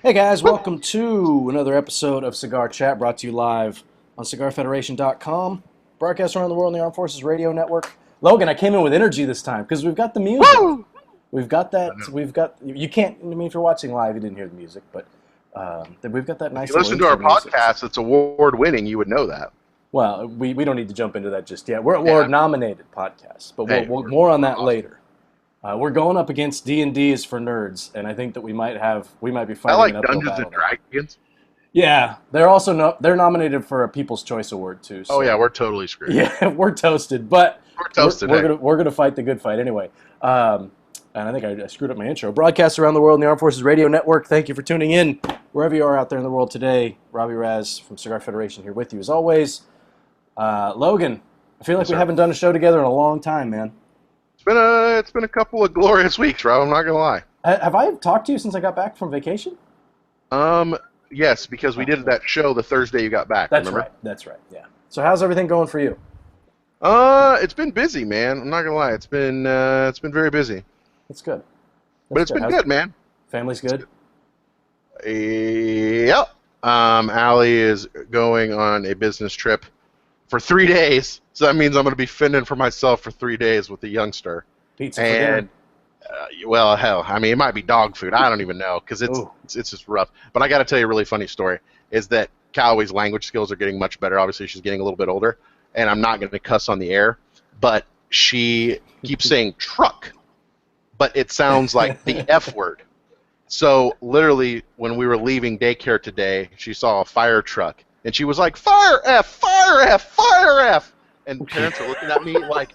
Hey guys, welcome to another episode of Cigar Chat brought to you live on CigarFederation.com, broadcast around the world on the Armed Forces Radio Network. Logan, I came in with energy this time because we've got the music. Woo! We've got I that. know. We've got. You can't. I mean, if you're watching live, you didn't hear the music, but we've got that If nice you little listen to our intro music. podcast, it's award winning. You would know that. Well, we don't need to jump into that just yet. We're Yeah. nominated podcast, but Hey, more on we're that awesome. later. We're going up against D&D is for nerds, and I think that we might be I fighting an like uphill Dungeons battle and there. Dragons. Yeah, they're also they're nominated for a People's Choice Award too. Oh yeah, So we're totally screwed. yeah, we're toasted, but We're toasted. Hey. we're gonna fight the good fight anyway. And I think I screwed up my intro. Broadcast around the world in the Armed Forces Radio Network. Thank you for tuning in wherever you are out there in the world today. Robbie Raz from Cigar Federation here with you as always. Logan, I feel like Yes, we sir. haven't done a show together in a long time, man. It's been a couple of glorious weeks, Rob. I'm not gonna lie. Have I talked to you since I got back from vacation? Yes, because we did that show the Thursday you got back. That's remember? right. That's right. Yeah. So how's everything going for you? It's been busy, man. I'm not gonna lie. It's been very busy, That's good. but That's it's been How's good, man. Family's good. Yep. Allie is going on a business trip for 3 days, so that means I'm going to be fending for myself for 3 days with the youngster. Pizza for dinner. And well, hell, I mean, it might be dog food. I don't even know because Ooh. it's just rough. But I got to tell you a really funny story. Is that Callaway's language skills are getting much better. Obviously, she's getting a little bit older, and I'm not going to cuss on the air, but she keeps saying truck, but it sounds like the F word. So literally, when we were leaving daycare today, she saw a fire truck, and she was like, "Fire F, fire F, fire F!" And parents are looking at me like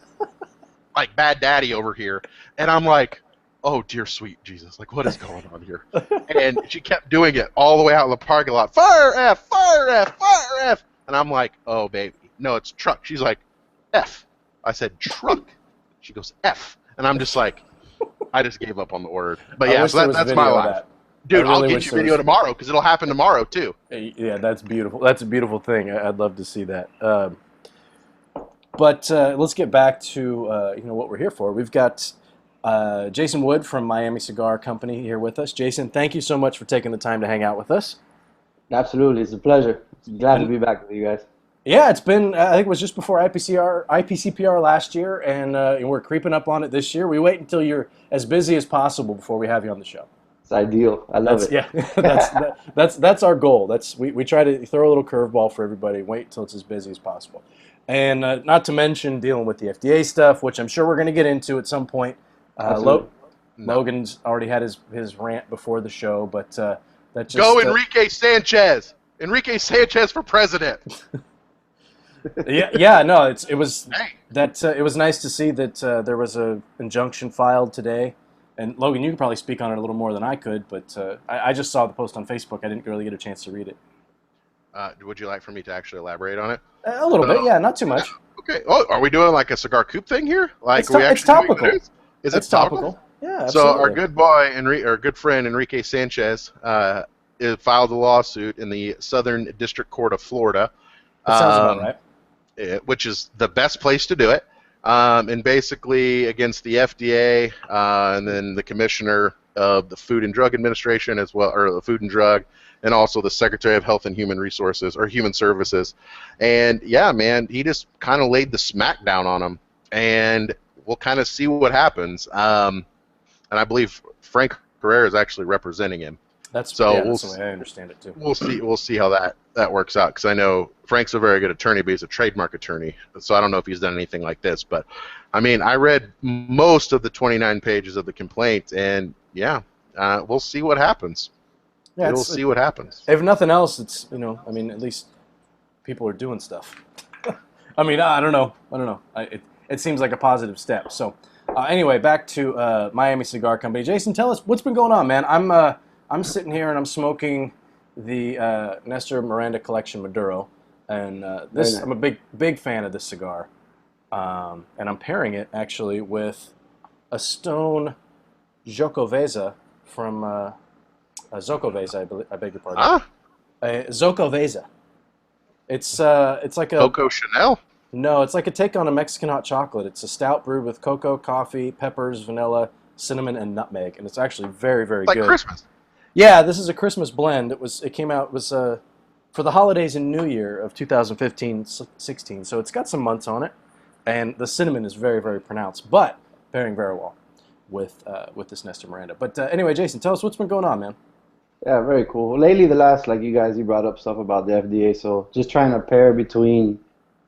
bad daddy over here, and I'm like, "Oh dear sweet Jesus, like what is going on here?" And she kept doing it all the way out in the parking lot, "Fire F, fire F, fire F!" And I'm like, "Oh baby, no, it's truck." She's like, "F." I said, "Truck." She goes, "F," and I'm just like. I just gave up on the order. But I yeah, wish so there was that's video my of life. that. Dude, I I'll really get wish you there video was- tomorrow because it'll happen tomorrow too. Yeah, that's beautiful. That's a beautiful thing. I'd love to see that. But let's get back to what we're here for. We've got Jason Wood from Miami Cigar Company here with us. Jason, thank you so much for taking the time to hang out with us. Absolutely, it's a pleasure. Glad to And- be back with you guys. Yeah, it's been. I think it was just before IPCPR last year, and we're creeping up on it this year. We wait until you're as busy as possible before we have you on the show. It's ideal. I love That's, it. yeah, that's our goal. We try to throw a little curveball for everybody. Wait until it's as busy as possible, and not to mention dealing with the FDA stuff, which I'm sure we're going to get into at some point. Absolutely. Logan's already had his rant before the show, but that just Go Enrique Sanchez. Enrique Sanchez for president. yeah, no, it was Hey. that it was nice to see that there was a injunction filed today. And Logan, you could probably speak on it a little more than I could, but I just saw the post on Facebook. I didn't really get a chance to read it. Would you like for me to actually elaborate on it? A little bit, yeah, not too much. Okay. Oh, are we doing like a cigar coupe thing here? Like It's are we to- it's actually doing topical. news? Is it It's topical. Yeah, So absolutely. our good boy, our good friend Enrique Sanchez, filed a lawsuit in the Southern District Court of Florida. That sounds about right. Which is the best place to do it, and basically against the FDA and then the Commissioner of the Food and Drug Administration as well, or the Food and Drug, and also the Secretary of Health and Human Resources or Human Services. And yeah, man, he just kind of laid the smackdown on them, and we'll kind of see what happens. And I believe Frank Carrera is actually representing him. That's So that's we'll the way I understand it too. We'll see how that works out, because I know Frank's a very good attorney, but he's a trademark attorney, so I don't know if he's done anything like this. But I mean, I read most of the 29 pages of the complaint, and yeah, we'll see what happens. Yeah, We'll see what happens. if nothing else, it's I mean, at least people are doing stuff. I mean, I don't know. It seems like a positive step. So anyway, back to Miami Cigar Company. Jason, tell us what's been going on, man. I'm sitting here and I'm smoking the Nestor Miranda Collection Maduro, and this nice. I'm a big fan of this cigar, and I'm pairing it actually with a Stone Jocoveza from Zocoveza, I beg your pardon. Ah, Zocoveza. It's like a Coco Chanel. no, it's like a take on a Mexican hot chocolate. It's a stout brewed with cocoa, coffee, peppers, vanilla, cinnamon, and nutmeg, and it's actually very, very Like good. Christmas. Yeah, this is a Christmas blend. It came out for the holidays and New Year of 2015-16. So it's got some months on it, and the cinnamon is very, very pronounced, but pairing very well with this Nestor Miranda. But anyway, Jason, tell us what's been going on, man. Yeah, very cool. Lately, the last, like you brought up stuff about the FDA, so just trying to pair between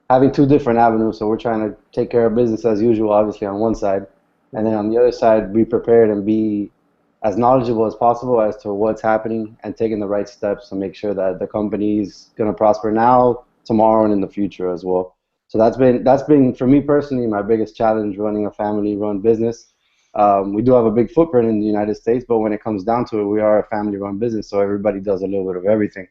having two different avenues. So we're trying to take care of business as usual, obviously, on one side, and then on the other side, be prepared and be as knowledgeable as possible as to what's happening and taking the right steps to make sure that the company is going to prosper now, tomorrow, and in the future as well. So that's been for me personally my biggest challenge running a family-run business. We do have a big footprint in the United States, but when it comes down to it, we are a family-run business, so everybody does a little bit of everything.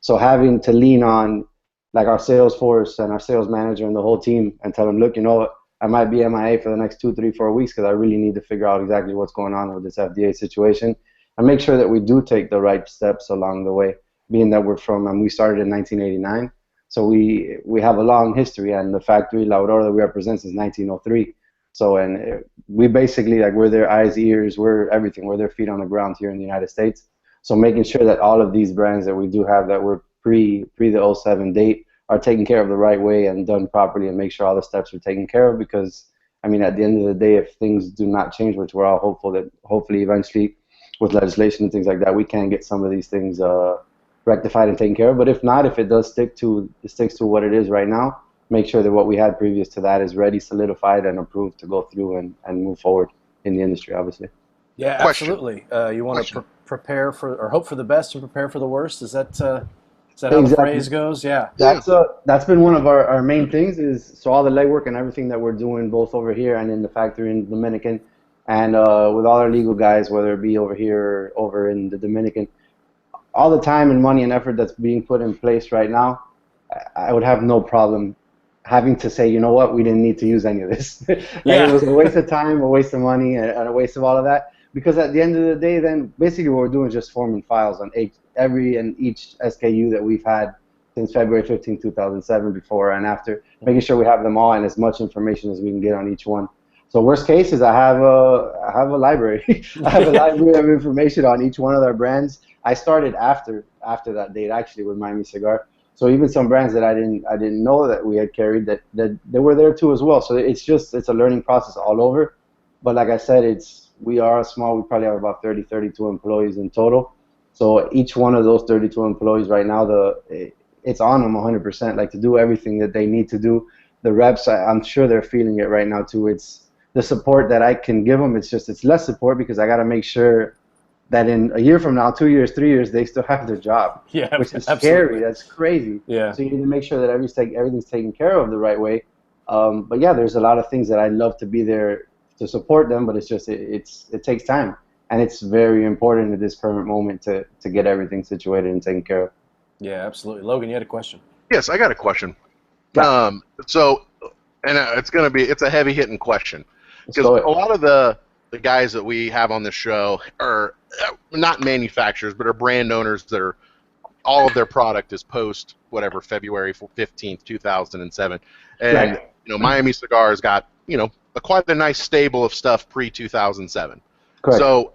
So having to lean on like our sales force and our sales manager and the whole team and tell them, look, you know what, I might be MIA for the next 2, 3, 4 weeks because I really need to figure out exactly what's going on with this FDA situation and make sure that we do take the right steps along the way, being that we're from, and we started in 1989. So we have a long history, and the factory, La Aurora, that we represent since 1903. So, and we basically, like, we're their eyes, ears, we're everything. We're their feet on the ground here in the United States. So making sure that all of these brands that we do have that were pre the '07 date are taken care of the right way and done properly, and make sure all the steps are taken care of, because, I mean, at the end of the day, if things do not change, which we're all hopeful that hopefully eventually with legislation and things like that, we can get some of these things rectified and taken care of. But if not, if it sticks to what it is right now, make sure that what we had previous to that is ready, solidified, and approved to go through and move forward in the industry, obviously. Yeah, Question. absolutely. You want to prepare for, or hope for the best and prepare for the worst. Is that how Exactly. the phrase goes? Yeah. That's been one of our main things, is so all the legwork and everything that we're doing both over here and in the factory in Dominican, and with all our legal guys, whether it be over here or over in the Dominican, all the time and money and effort that's being put in place right now, I would have no problem having to say, you know what, we didn't need to use any of this. Yeah. It was a waste of time, a waste of money, and a waste of all of that. Because at the end of the day, then basically what we're doing is just forming files on every and each SKU that we've had since February 15, 2007, before and after, making sure we have them all and as much information as we can get on each one. So worst case is I have a library. I have a library of information on each one of our brands. I started after that date, actually, with Miami Cigar. So even some brands that I didn't know that we had carried, that they were there too as well. So it's a learning process all over. But like I said, we are small. We probably have about 30, 32 employees in total. So each one of those 32 employees right now, it's on them 100%, like to do everything that they need to do. The reps, I'm sure they're feeling it right now too. It's the support that I can give them. It's less support because I got to make sure that in a year from now, 2 years, 3 years, they still have their job. Yeah, which is absolutely scary. That's crazy. Yeah. So you need to make sure that everything's taken care of the right way. But yeah, there's a lot of things that I'd love to be there to support them, but it takes time, and it's very important at this current moment to get everything situated and taken care of. Yeah, absolutely. Logan, you had a question. Yes, I got a question. Yeah. It's a heavy hitting question, because a lot of the guys that we have on the show are not manufacturers, but are brand owners that are, all of their product is post whatever February 15th, 2007, and Right. Miami Cigar has got quite a nice stable of stuff pre 2007. Correct. So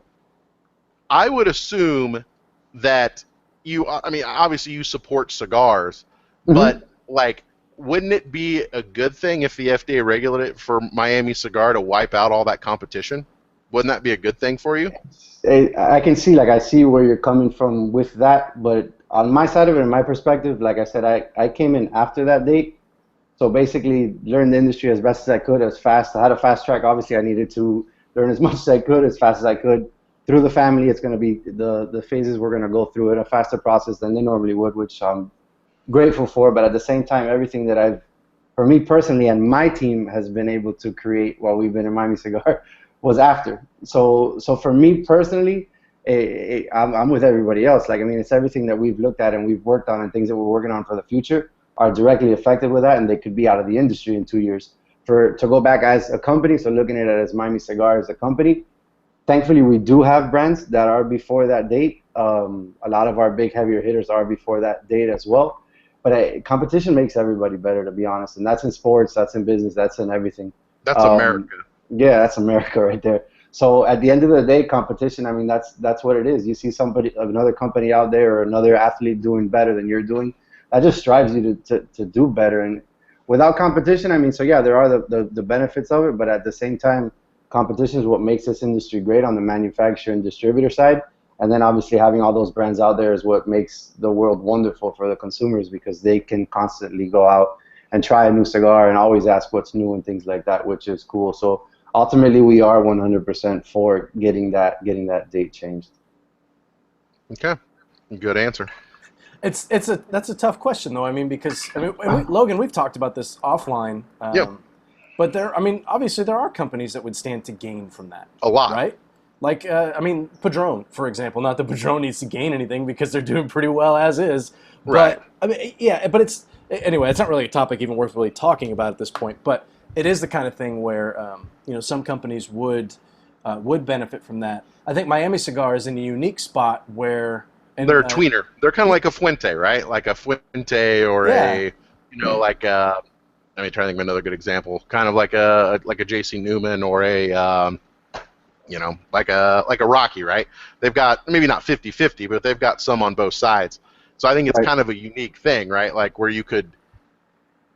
I would assume that obviously you support cigars, but like, wouldn't it be a good thing if the FDA regulated it for Miami Cigar to wipe out all that competition? Wouldn't that be a good thing for you? I can see, I see where you're coming from with that, but on my side of it, in my perspective, like I said, I came in after that date, so basically learned the industry as best as I could, as fast. I had a fast track. Obviously, I needed to learn as much as I could, as fast as I could. Through the family, it's going to be the phases we're going to go through at a faster process than they normally would, which I'm grateful for. But at the same time, everything that for me personally, and my team has been able to create while we've been in Miami Cigar was after. So for me personally, I'm with everybody else. It's everything that we've looked at and we've worked on, and things that we're working on for the future are directly affected with that, and they could be out of the industry in 2 years. To go back as a company, so looking at it as Miami Cigar as a company, thankfully we do have brands that are before that date. A lot of our big heavier hitters are before that date as well. But competition makes everybody better, to be honest, and that's in sports, that's in business, that's in everything. That's America. Yeah, that's America right there. So at the end of the day, competition, I mean, that's what it is. You see another company out there or another athlete doing better than you're doing, that just drives you to do better. And without competition, I mean, so yeah, there are the benefits of it, but at the same time, competition is what makes this industry great on the manufacturer and distributor side. And then obviously having all those brands out there is what makes the world wonderful for the consumers, because they can constantly go out and try a new cigar and always ask what's new and things like that, which is cool. So ultimately, we are 100% for getting that date changed. Okay, good answer. That's a tough question though. I mean, because Logan, we've talked about this offline. Yep. But obviously there are companies that would stand to gain from that. A lot, right? Like Padron, for example. Not that Padron needs to gain anything because they're doing pretty well as is. Right. But I mean, yeah. But it's not really a topic even worth really talking about at this point. But it is the kind of thing where some companies would benefit from that. I think Miami Cigar is in a unique spot where they're a tweener. They're kind of like a Fuente, right? Like a Fuente or like a. I mean, trying to think of another good example. Kind of like a J.C. Newman or a like a Rocky, right? They've got maybe not 50-50, but they've got some on both sides. So I think it's kind of a unique thing, right? Like where you could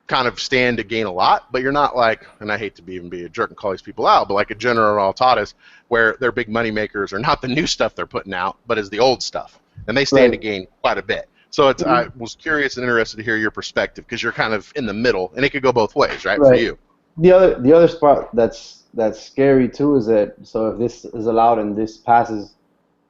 kind of stand to gain a lot, but you're not like, and I hate to even be a jerk and call these people out, but like a General Altadas, where their big money makers are not the new stuff they're putting out, but is the old stuff, and they stand to gain quite a bit. So it's, I was curious and interested to hear your perspective, because you're kind of in the middle, and it could go both ways, right? For you. The other spot that's scary too is that, so if this is allowed and this passes,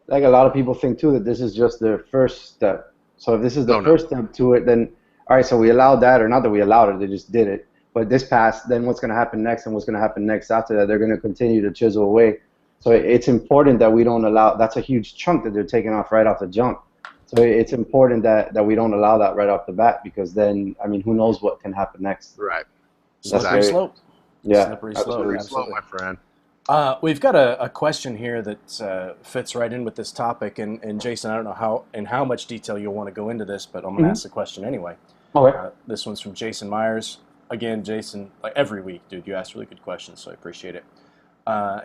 like a lot of people think too that this is just their first step. So if this is the first step to it, then all right, so we allowed that, or not that we allowed it, they just did it. But this passed, then what's going to happen next, and what's going to happen next after that? They're going to continue to chisel away. So it's important that we don't allow. That's a huge chunk that they're taking off right off the jump. So it's important that we don't allow that right off the bat, because then, I mean, who knows what can happen next? Right. Slippery slope. Yeah. Slippery slope, my friend. We've got a question here that fits right in with this topic, and Jason, I don't know how much detail you'll want to go into this, but I'm going to ask the question anyway. Okay. This one's from Jason Myers. Again, Jason, like every week, dude, you ask really good questions, so I appreciate it.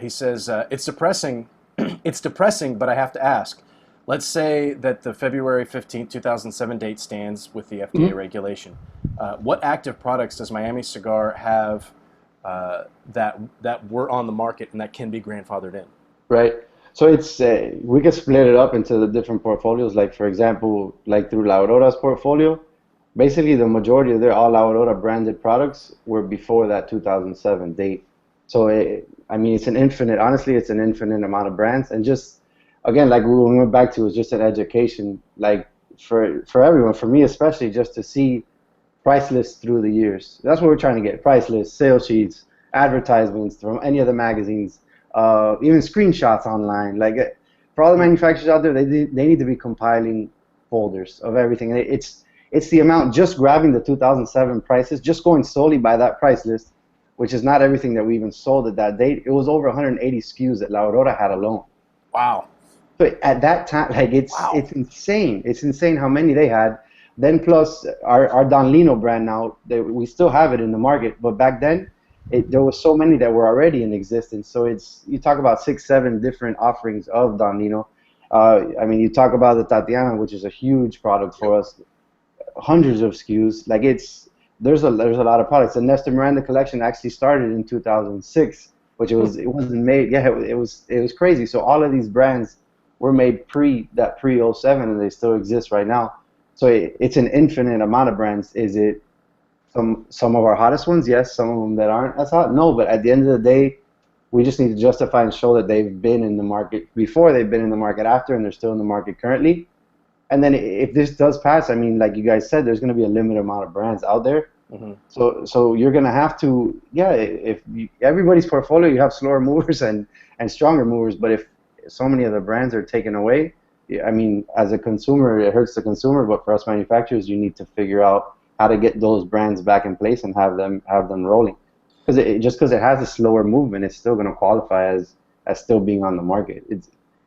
He says, it's depressing, but I have to ask. Let's say that the February 15th, 2007 date stands with the FDA regulation. What active products does Miami Cigar have that were on the market and that can be grandfathered in? Right. So it's we could split it up into the different portfolios. Like, for example, like through La Aurora's portfolio, basically the majority of their all La Aurora branded products were before that 2007 date. So I mean, it's an infinite amount of brands. And just, again, like when we went back to, it was just an education, like for everyone, for me especially, just to see price lists through the years. That's what we're trying to get: price lists, sales sheets, advertisements from any of the magazines, even screenshots online. Like, for all the manufacturers out there, they need to be compiling folders of everything. And it's the amount, just grabbing the 2007 prices, just going solely by that price list, which is not everything that we even sold at that date. It was over 180 SKUs that La Aurora had alone. Wow. But at that time, like, it's insane. It's insane how many they had. Then plus our Don Lino brand now, we still have it in the market, but back then there was so many that were already in existence. So you talk about 6-7 different offerings of Don Lino. I mean, you talk about the Tatiana, which is a huge product for us, hundreds of SKUs. Like, there's a lot of products. The Nestor Miranda collection actually started in 2006, which it wasn't made. Yeah, it was crazy. So all of these brands were made pre 07, and they still exist right now. So it's an infinite amount of brands. Is it some of our hottest ones? Yes. Some of them that aren't as hot? No. But at the end of the day, we just need to justify and show that they've been in the market before, they've been in the market after, and they're still in the market currently. And then if this does pass, I mean, like you guys said, there's going to be a limited amount of brands out there. Mm-hmm. So you're going to have to, everybody's portfolio, you have slower movers and stronger movers. But if so many of the brands are taken away, I mean, as a consumer, it hurts the consumer. But for us manufacturers, you need to figure out how to get those brands back in place and have them rolling. Because just because it has a slower movement, it's still going to qualify as still being on the market.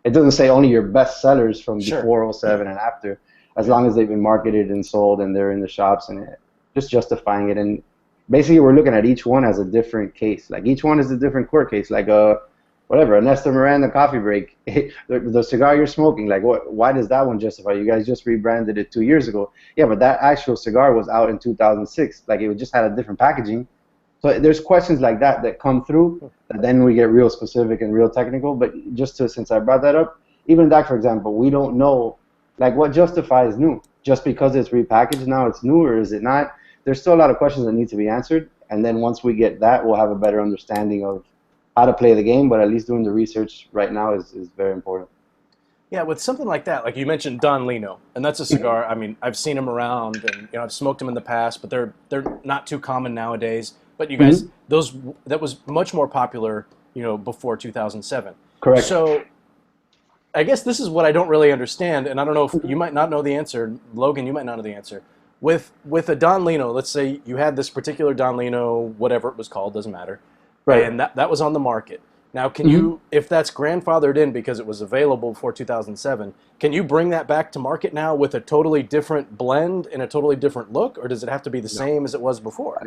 It doesn't say only your best sellers from before 07 and after, as long as they've been marketed and sold and they're in the shops, and just justifying it. And basically, we're looking at each one as a different case. Like, each one is a different court case. Like whatever, a Nestor Miranda coffee break, the cigar you're smoking, like why does that one justify? You guys just rebranded it 2 years ago. Yeah, but that actual cigar was out in 2006. Like it just had a different packaging. So there's questions like that that come through that then we get real specific and real technical. But since I brought that up, even that, for example, we don't know like what justifies new. Just because it's repackaged now, it's new, or is it not? There's still a lot of questions that need to be answered. And then once we get that, we'll have a better understanding of how to play the game. But at least doing the research right now is very important. Yeah, with something like that, like you mentioned Don Lino, and that's a cigar. I mean, I've seen them around, and I've smoked them in the past, but they're not too common nowadays. But you guys, that was much more popular, before 2007. Correct. So, I guess this is what I don't really understand, and I don't know if you might not know the answer. Logan, you might not know the answer. With a Don Lino, let's say you had this particular Don Lino, whatever it was called, doesn't matter, Right. and that was on the market. Now, can you, if that's grandfathered in because it was available before 2007, can you bring that back to market now with a totally different blend and a totally different look, or does it have to be the same as it was before?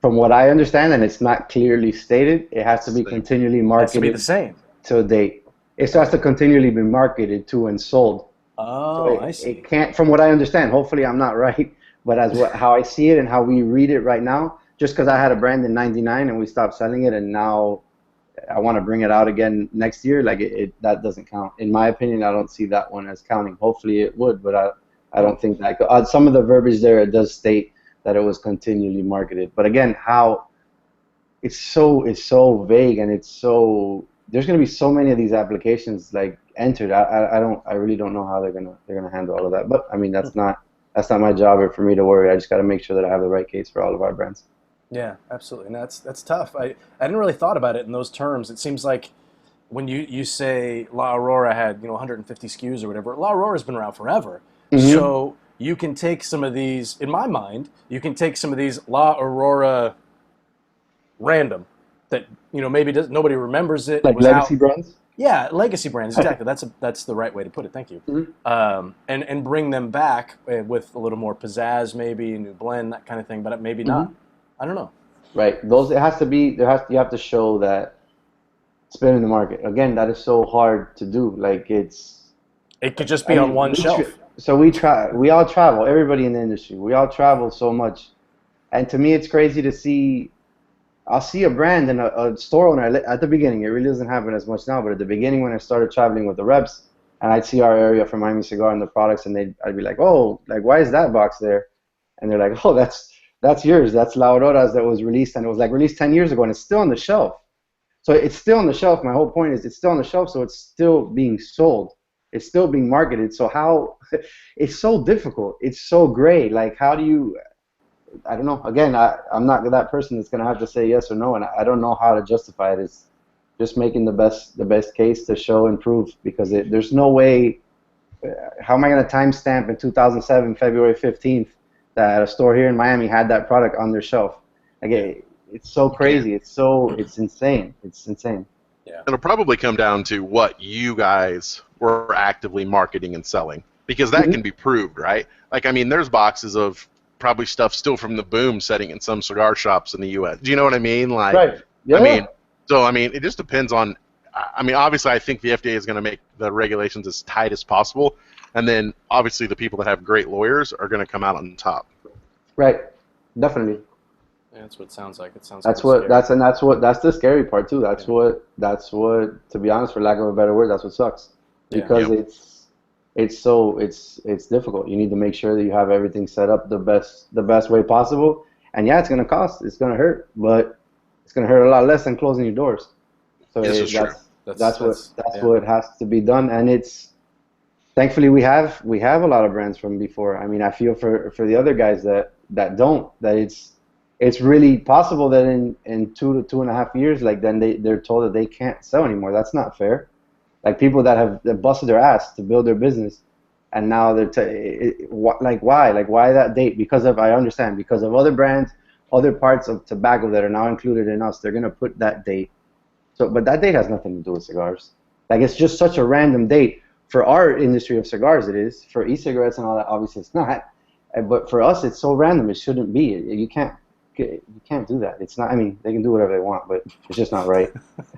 From what I understand, and it's not clearly stated, it has to be continually marketed. It has to be the same. To date. It has to continually be marketed to and sold. Oh, So I see. It can't, from what I understand, hopefully I'm not right, but how I see it and how we read it right now, just because I had a brand in 99 and we stopped selling it and now I want to bring it out again next year, like that doesn't count. In my opinion, I don't see that one as counting. Hopefully it would, but I don't think that. Some of the verbiage there, it does state that it was continually marketed. But again, how it's so vague, and there's going to be so many of these applications like entered. I really don't know how they're gonna handle all of that. But I mean, that's not my job or for me to worry. I just got to make sure that I have the right case for all of our brands. Yeah, absolutely. And that's tough. I hadn't really thought about it in those terms. It seems like when you say La Aurora had 150 SKUs or whatever, La Aurora's been around forever. So you can take some of these, in my mind, you can take some of these La Aurora random that maybe nobody remembers it. Like legacy brands. Yeah, legacy brands. Exactly. That's the right way to put it. Thank you. And bring them back with a little more pizzazz, maybe a new blend, that kind of thing. But maybe not. I don't know. Right. You have to show that it's been in the market. Again, that is so hard to do. Like it could just be on one shelf. So we all travel, everybody in the industry. We all travel so much. And to me it's crazy to see I'll see a brand and a store owner at the beginning. It really doesn't happen as much now, but at the beginning when I started traveling with the reps and I'd see our area for Miami Cigar and the products and I'd be like, "Oh, like why is that box there?" And they're like, "Oh, that's yours. That's La Aurora's that was released, and it was like released 10 years ago, and it's still on the shelf." So it's still on the shelf. My whole point is it's still on the shelf, so it's still being sold. It's still being marketed. So how? It's so difficult. It's so gray. Like how do you? I don't know. Again, I'm not that person that's gonna have to say yes or no, and I don't know how to justify it. It's just making the best case to show and prove, because there's no way. How am I gonna timestamp in 2007, February 15th? That a store here in Miami had that product on their shelf. Again, it's so crazy. It's insane. It's insane. Yeah. It'll probably come down to what you guys were actively marketing and selling, because that can be proved, right? Like, I mean, there's boxes of probably stuff still from the boom setting in some cigar shops in the U.S. Do you know what I mean? Like, right. Yeah. I mean, it just depends on. I mean, obviously, I think the FDA is going to make the regulations as tight as possible. And then, obviously, the people that have great lawyers are going to come out on top. Right, definitely. Yeah, that's what it sounds like. It sounds. That's the scary part too. That's what. To be honest, for lack of a better word, that's what sucks. Because it's difficult. You need to make sure that you have everything set up the best way possible. And yeah, it's going to cost. It's going to hurt, but it's going to hurt a lot less than closing your doors. So that's what has to be done, and it's. Thankfully, we have a lot of brands from before. I mean, I feel for the other guys that don't, that it's really possible that in 2 to 2.5 years, like then they're told that they can't sell anymore. That's not fair. Like people that busted their ass to build their business, and now they're why that date? Because of other brands, other parts of tobacco that are now included in us. They're gonna put that date. So, but that date has nothing to do with cigars. Like it's just such a random date. For our industry of cigars, it is. For e-cigarettes and all that, obviously it's not. But for us, it's so random. It shouldn't be. You can't you can't do that. It's not. I mean, they can do whatever they want, but it's just not right.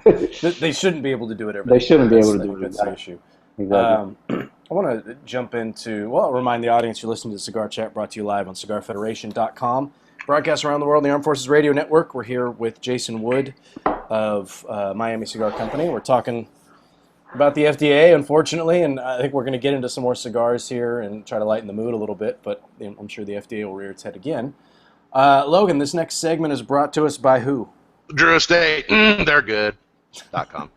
They shouldn't be able to do whatever They shouldn't be able to I do think it. that's the issue. Exactly. I want to jump into, well, I'll remind the audience you're listening to Cigar Chat, brought to you live on CigarFederation.com. Broadcast around the world on the Armed Forces Radio Network. We're here with Jason Wood of Miami Cigar Company. We're talking about the FDA, unfortunately, and I think we're going to get into some more cigars here and try to lighten the mood a little bit, but I'm sure the FDA will rear its head again. Logan, this next segment is brought to us by who? Drew Estate, they're good.com.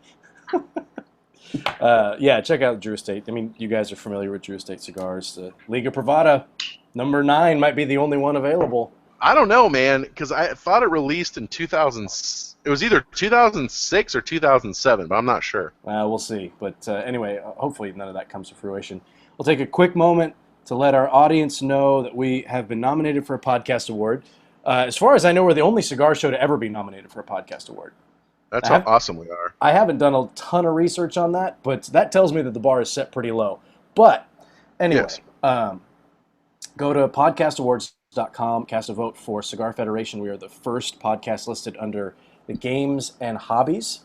Yeah, check out Drew Estate. I mean, you guys are familiar with Drew Estate cigars. The Liga Privada, number 9, might be the only one available. I don't know, man, because I thought it released in 2000. It was either 2006 or 2007, but I'm not sure. We'll see. But anyway, hopefully none of that comes to fruition. We'll take a quick moment to let our audience know that we have been nominated for a podcast award. As far as I know, we're the only cigar show to ever be nominated for a podcast award. That's how awesome we are. I haven't done a ton of research on that, but that tells me that the bar is set pretty low. But anyway, Yes. Go to podcastawards.com, cast a vote for Cigar Federation. We are the first podcast listed under the games and hobbies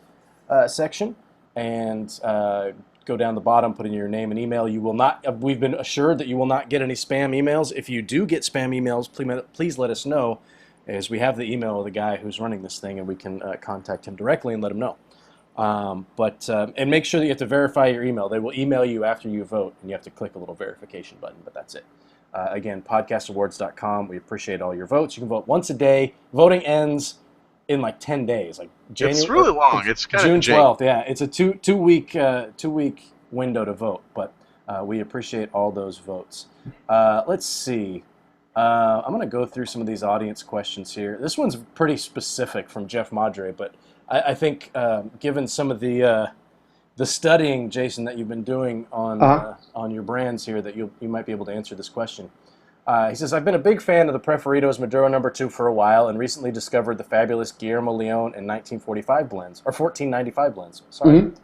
section, and go down the bottom, put in your name and email. You will not. We've been assured that you will not get any spam emails. If you do get spam emails, please let us know, as we have the email of the guy who's running this thing, and we can contact him directly and let him know. And make sure that you have to verify your email. They will email you after you vote, and you have to click a little verification button, but that's it. Again, podcastawards.com. We appreciate all your votes. You can vote once a day. Voting ends in like 10 days. Like January, it's really long. It's kind June of 12th. Yeah, it's a two week window to vote, but we appreciate all those votes. Let's see. I'm going to go through some of these audience questions here. This one's pretty specific from Jeff Madre, but I think given some of the studying, Jason, that you've been doing on your brands here, that you might be able to answer this question. He says, I've been a big fan of the Preferitos Maduro No. 2 for a while, and recently discovered the fabulous Guillermo Leon and 1945 blends, or 1495 blends. Sorry. Mm-hmm.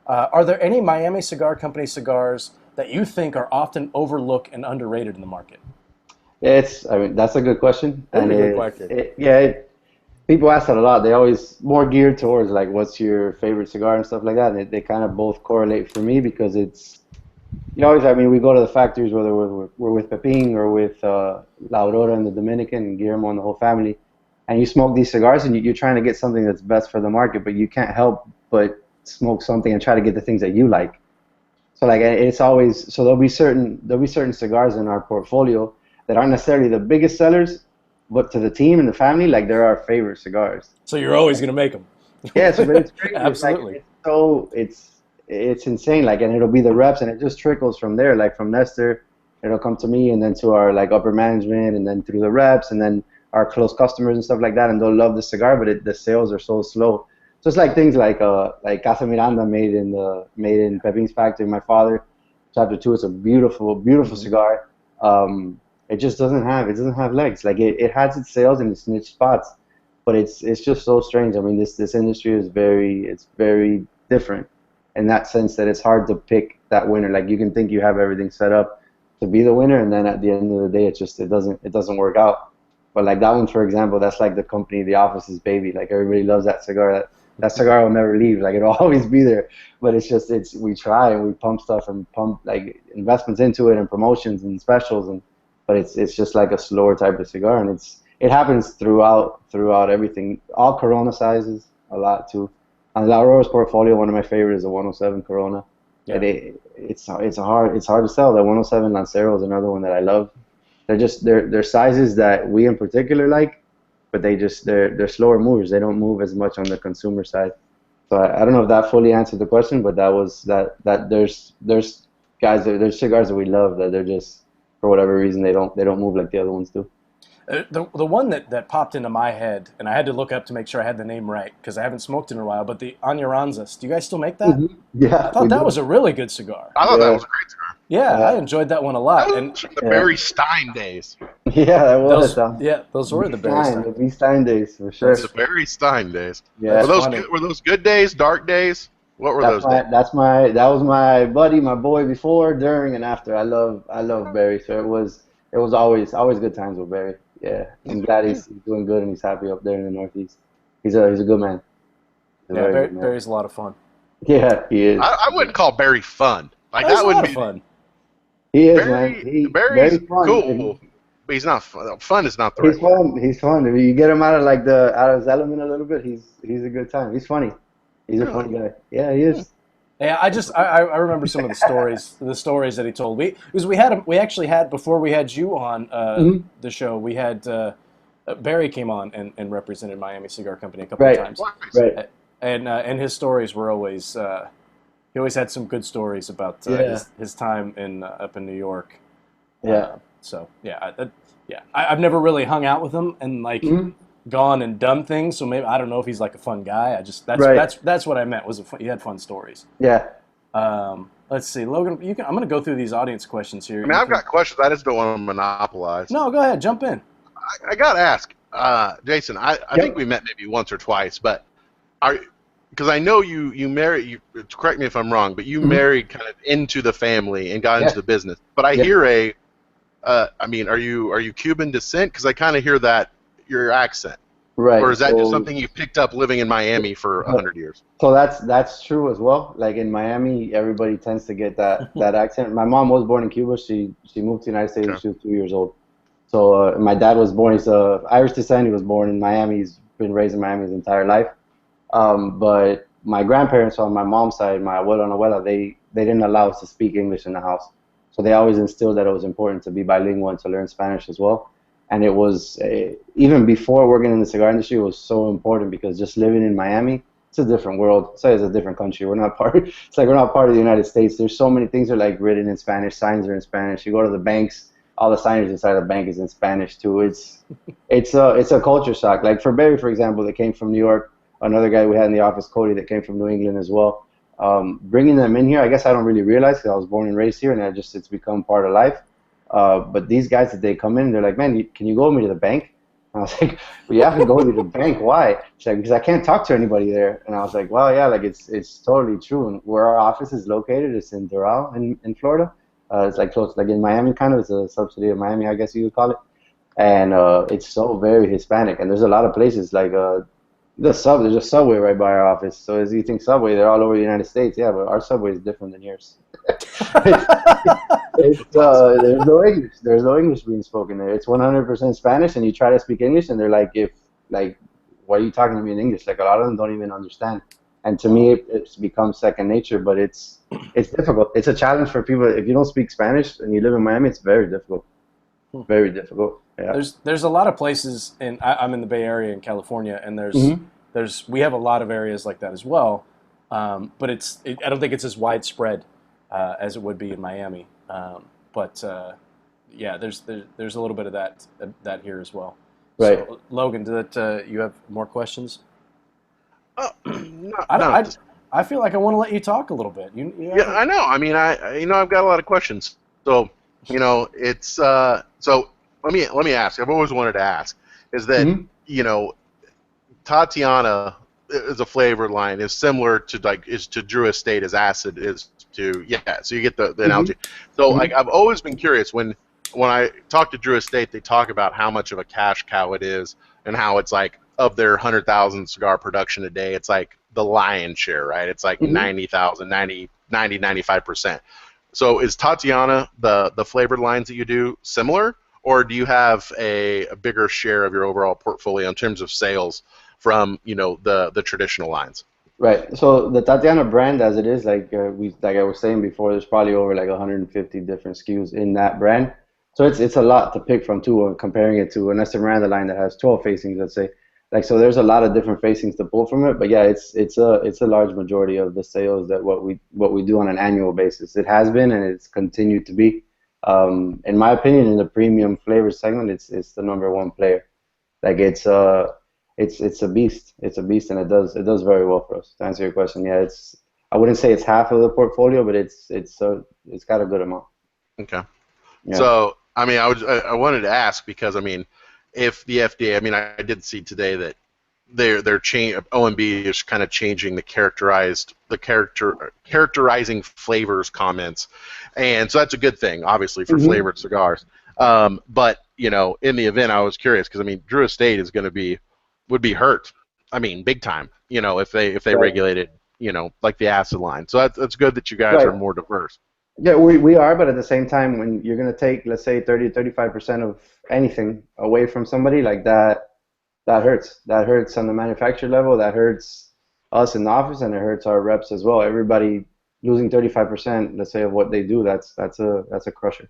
Are there any Miami Cigar Company cigars that you think are often overlooked and underrated in the market? That's a good question. That's And a good question. people ask that a lot. They always more geared towards like, what's your favorite cigar and stuff like that. And they kind of both correlate for me because it's, we go to the factories, whether we're with Pepin or with La Aurora and the Dominican and Guillermo and the whole family, and you smoke these cigars and you're trying to get something that's best for the market, but you can't help but smoke something and try to get the things that you like. So like it's always, so there'll be certain cigars in our portfolio that aren't necessarily the biggest sellers, but to the team and the family, like they're our favorite cigars. So you're always going to make them. Yeah, so it's crazy. Absolutely. It's insane. Like, and it'll be the reps, and it just trickles from there. Like from Nestor, it'll come to me, and then to our like upper management, and then through the reps, and then our close customers and stuff like that, and they'll love the cigar, but the sales are so slow. So it's like things like Casa Miranda made in Pepin's factory. My father, Chapter 2. It's a beautiful, beautiful cigar. It just doesn't have legs. Like it has its sales in its niche spots, but it's just so strange. I mean, this industry is very different in that sense that it's hard to pick that winner. Like you can think you have everything set up to be the winner, and then at the end of the day, it doesn't work out. But like that one, for example, that's like the company, the office's baby. Like everybody loves that cigar. That cigar will never leave. Like it'll always be there. But we try and we pump stuff and pump like investments into it and promotions and specials but it's just like a slower type of cigar, and it happens throughout everything. All Corona sizes a lot too. On La Aurora's portfolio, one of my favorites is a 107 Corona. Yeah. It's hard to sell. That 107 Lancero is another one that I love. They're sizes that we in particular like, but they're slower movers. They don't move as much on the consumer side. So I don't know if that fully answered the question, but there's cigars that we love that they're just, for whatever reason, they don't move like the other ones do. The one that popped into my head, and I had to look up to make sure I had the name right because I haven't smoked in a while, but the Añoranzas. Do you guys still make that? Mm-hmm. Yeah. I thought that was a really good cigar. I thought that was a great cigar. Yeah, I enjoyed that one a lot. That was from the Barry Stein days. Yeah, that was. Those were the Barry Stein. The B. Stein days, for sure. The Barry Stein days. Yeah. Were those good days, dark days? What were those days? That was my buddy, my boy before, during, and after. I love Barry, so it was always good times with Barry. Yeah, I'm glad he's doing good and he's happy up there in the Northeast. He's a good man. He's a Yeah, very good man. Barry's a lot of fun. Yeah, he is. I wouldn't call Barry fun. Like Barry's that a wouldn't lot of be fun. He is, man. He Barry's very fun. cool, but he's not fun. Fun is not the He's right word. fun. He's fun. If you get him out of his element a little bit, he's a good time. He's funny. He's a Really? funny guy. Yeah, he is. Yeah, I remember some of the stories that he told. We actually had before we had you on Hmm. the show. We had Barry came on and represented Miami Cigar Company a couple of Right. times, Right. and his stories were always he always had some good stories about Yeah. his time in up in New York. Yeah. So I've never really hung out with him and like Hmm. gone and done things. So maybe I don't know if he's like a fun guy. I just Right. that's what I meant was he had fun stories. Yeah. Let's see, Logan. I'm going to go through these audience questions here. I mean, I've got questions. I just don't want to monopolize. No, go ahead, jump in. I got to ask, Jason. I think Yep. we met maybe once or twice, but because I know you married. Correct me if I'm wrong, but you Mhm. married kind of into the family and got into Yeah. the business. But I Yeah. hear I mean, are you Cuban descent? Because I kind of hear that your accent, or Right. is that just So. something you picked up living in Miami for 100 years? So that's true as well. Like in Miami, everybody tends to get that accent. My mom was born in Cuba. She moved to the United States when Okay. she was 2 years old. So my dad was born. He's Irish descent. He was born in Miami. He's been raised in Miami his entire life. But my grandparents on my mom's side, my abuelo and abuela, they didn't allow us to speak English in the house. So they always instilled that it was important to be bilingual and to learn Spanish as well. And it was even before working in the cigar industry, it was so important because just living in Miami, it's a different world. It's like it's a different country. We're not part. It's like we're not part of the United States. There's so many things are like written in Spanish. Signs are in Spanish. You go to the banks, all the signage inside the bank is in Spanish too. It's a culture shock. Like for Barry, for example, that came from New York. Another guy we had in the office, Cody, that came from New England as well. Bringing them in here, I guess I don't really realize because I was born and raised here, and it's become part of life. But these guys that they come in, they're like, man, can you go with me to the bank? And I was like, well, yeah, I can go with you to the bank. Why? She's like, because I can't talk to anybody there. And I was like, well, yeah, like it's totally true. And where our office is located, it's in Doral in Florida. It's like close, like in Miami, kind of. It's a subsidy of Miami, I guess you would call it. And it's so very Hispanic. And there's a lot of places like there's a subway right by our office. So as you think subway, they're all over the United States. Yeah, but our subway is different than yours. There's no English. There's no English being spoken there. It's 100% Spanish, and you try to speak English, and they're like, why are you talking to me in English? Like a lot of them don't even understand. And to me, it's become second nature. But it's difficult. It's a challenge for people. If you don't speak Spanish and you live in Miami, it's very difficult. Very difficult. Yeah. There's a lot of places, and I'm in the Bay Area in California, and Mhm. we have a lot of areas like that as well. But I don't think it's as widespread as it would be in Miami. Yeah, there's a little bit of that here as well. Right. So, Logan, you have more questions? Not, I don't. not I feel like I want to let you talk a little bit. Yeah, I know. I mean, I've got a lot of questions. So, it's so let me ask. I've always wanted to ask is that Mhm. Tatiana is a flavor line is similar to to Drew Estate as acid is to So you get the analogy. So Mhm. like I've always been curious when I talk to Drew Estate, they talk about how much of a cash cow it is and how it's like of their 100,000 cigar production a day, it's like the lion's share, right? It's like Mhm. 90,000, 95%. So is Tatiana the flavored lines that you do similar, or do you have a bigger share of your overall portfolio in terms of sales from the traditional lines? Right. So the Tatiana brand, as it is, like I was saying before, there's probably over like 150 different SKUs in that brand. So it's a lot to pick from too, comparing it to an Esmeralda line that has 12 facings, let's say. Like so, there's a lot of different facings to pull from it. But yeah, it's a large majority of the sales that what we do on an annual basis. It has been and it's continued to be. In my opinion, in the premium flavor segment, it's the number one player. Like it's a beast. It's a beast, and it does very well for us. To answer your question, yeah, I wouldn't say it's half of the portfolio, but it's got a good amount. Okay. Yeah. So, I mean, I wanted to ask because I mean, if the FDA, I mean, I did see today that they're OMB is kind of changing characterizing flavors comments, and so that's a good thing, obviously, for Hmm. flavored cigars. But you know, in the event, I was curious because I mean, Drew Estate is going to would be hurt. I mean, big time. You know, if they Right. regulated, you know, like the acid line. So that's good that you guys are Right. more diverse. Yeah, we are, but at the same time, when you're going to take, let's say, 30 to 35% of anything away from somebody like that, that hurts. That hurts on the manufacturer level. That hurts us in the office, and it hurts our reps as well. Everybody losing 35%, let's say, of what they do, that's a crusher.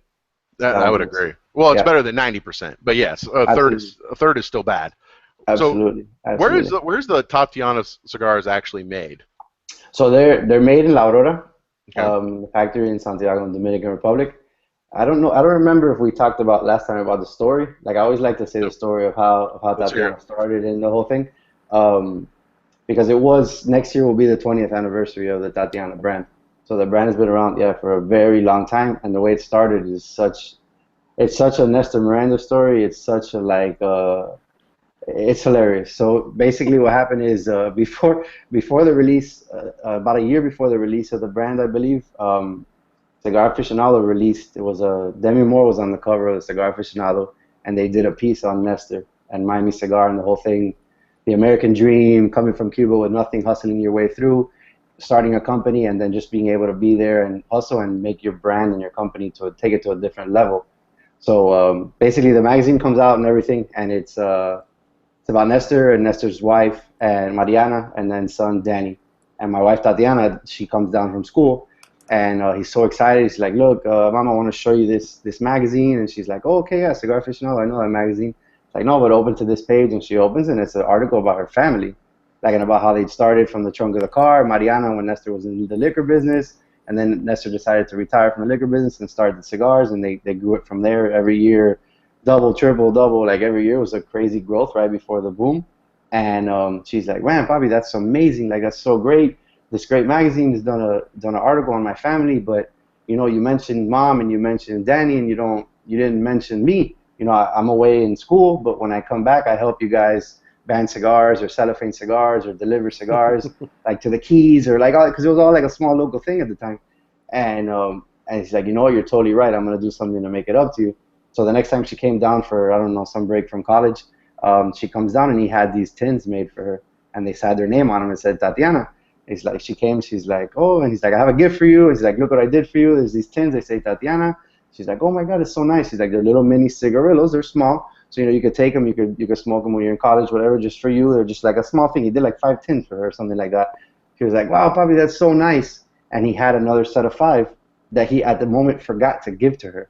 That That'll I would do us. agree. Well, it's Yeah, better than 90%, but yes, absolutely, a third is still bad. So absolutely, absolutely. where's the Tatiana cigars actually made? So they're made in La Aurora, Okay, the factory in Santiago, in Dominican Republic. I don't know. I don't remember if we talked about last time about the story. Like I always like to say the no, story of how let's hear it. Tatiana started and the whole thing, um, because it was next year will be the 20th anniversary of the Tatiana brand. So the brand has been around, yeah, for a very long time, and the way it started is it's such a Nestor Miranda story. It's such a it's hilarious. So basically, what happened is before the release, about a year before the release of the brand, I believe, Cigar Aficionado released. It was Demi Moore was on the cover of the Cigar Aficionado, and they did a piece on Nestor and Miami Cigar and the whole thing, the American dream, coming from Cuba with nothing, hustling your way through, starting a company, and then just being able to be there and hustle and make your brand and your company to take it to a different level. So basically, the magazine comes out and everything, and it's about Nestor and Nestor's wife and Mariana, and then son Danny. And my wife Tatiana, she comes down from school, and he's so excited. He's like, "Look, Mom, I want to show you this magazine." And she's like, "Oh, okay, yeah, Cigar Aficionado, I know that magazine." It's like, "No, but open to this page," and she opens, and it's an article about her family, like and about how they started from the trunk of the car. Mariana, when Nestor was in the liquor business, and then Nestor decided to retire from the liquor business and start the cigars, and they grew it from there every year, double, triple, double, like every year was a crazy growth right before the boom. And she's like, "Man, Bobby, that's amazing! Like that's so great. This great magazine has done an article on my family, but you know, you mentioned Mom and you mentioned Danny, and you didn't mention me. You know, I'm away in school, but when I come back, I help you guys ban cigars or cellophane cigars or deliver cigars like to the Keys or like because it was all like a small local thing at the time." And he's like, "You know what? You're totally right. I'm gonna do something to make it up to you." So the next time she came down for, I don't know, some break from college, she comes down and he had these tins made for her, and they had their name on them and said Tatiana. He's like, she came, she's like, "Oh," and he's like, "I have a gift for you." He's like, "Look what I did for you. There's these tins. They say Tatiana." She's like, "Oh my God, it's so nice." He's like, "They're little mini cigarillos. They're small, so you know you could take them. You could smoke them when you're in college, whatever, just for you. They're just like a small thing." He did like 5 tins for her, or something like that. She was like, "Wow, Bobby, that's so nice." And he had another set of 5 that he at the moment forgot to give to her,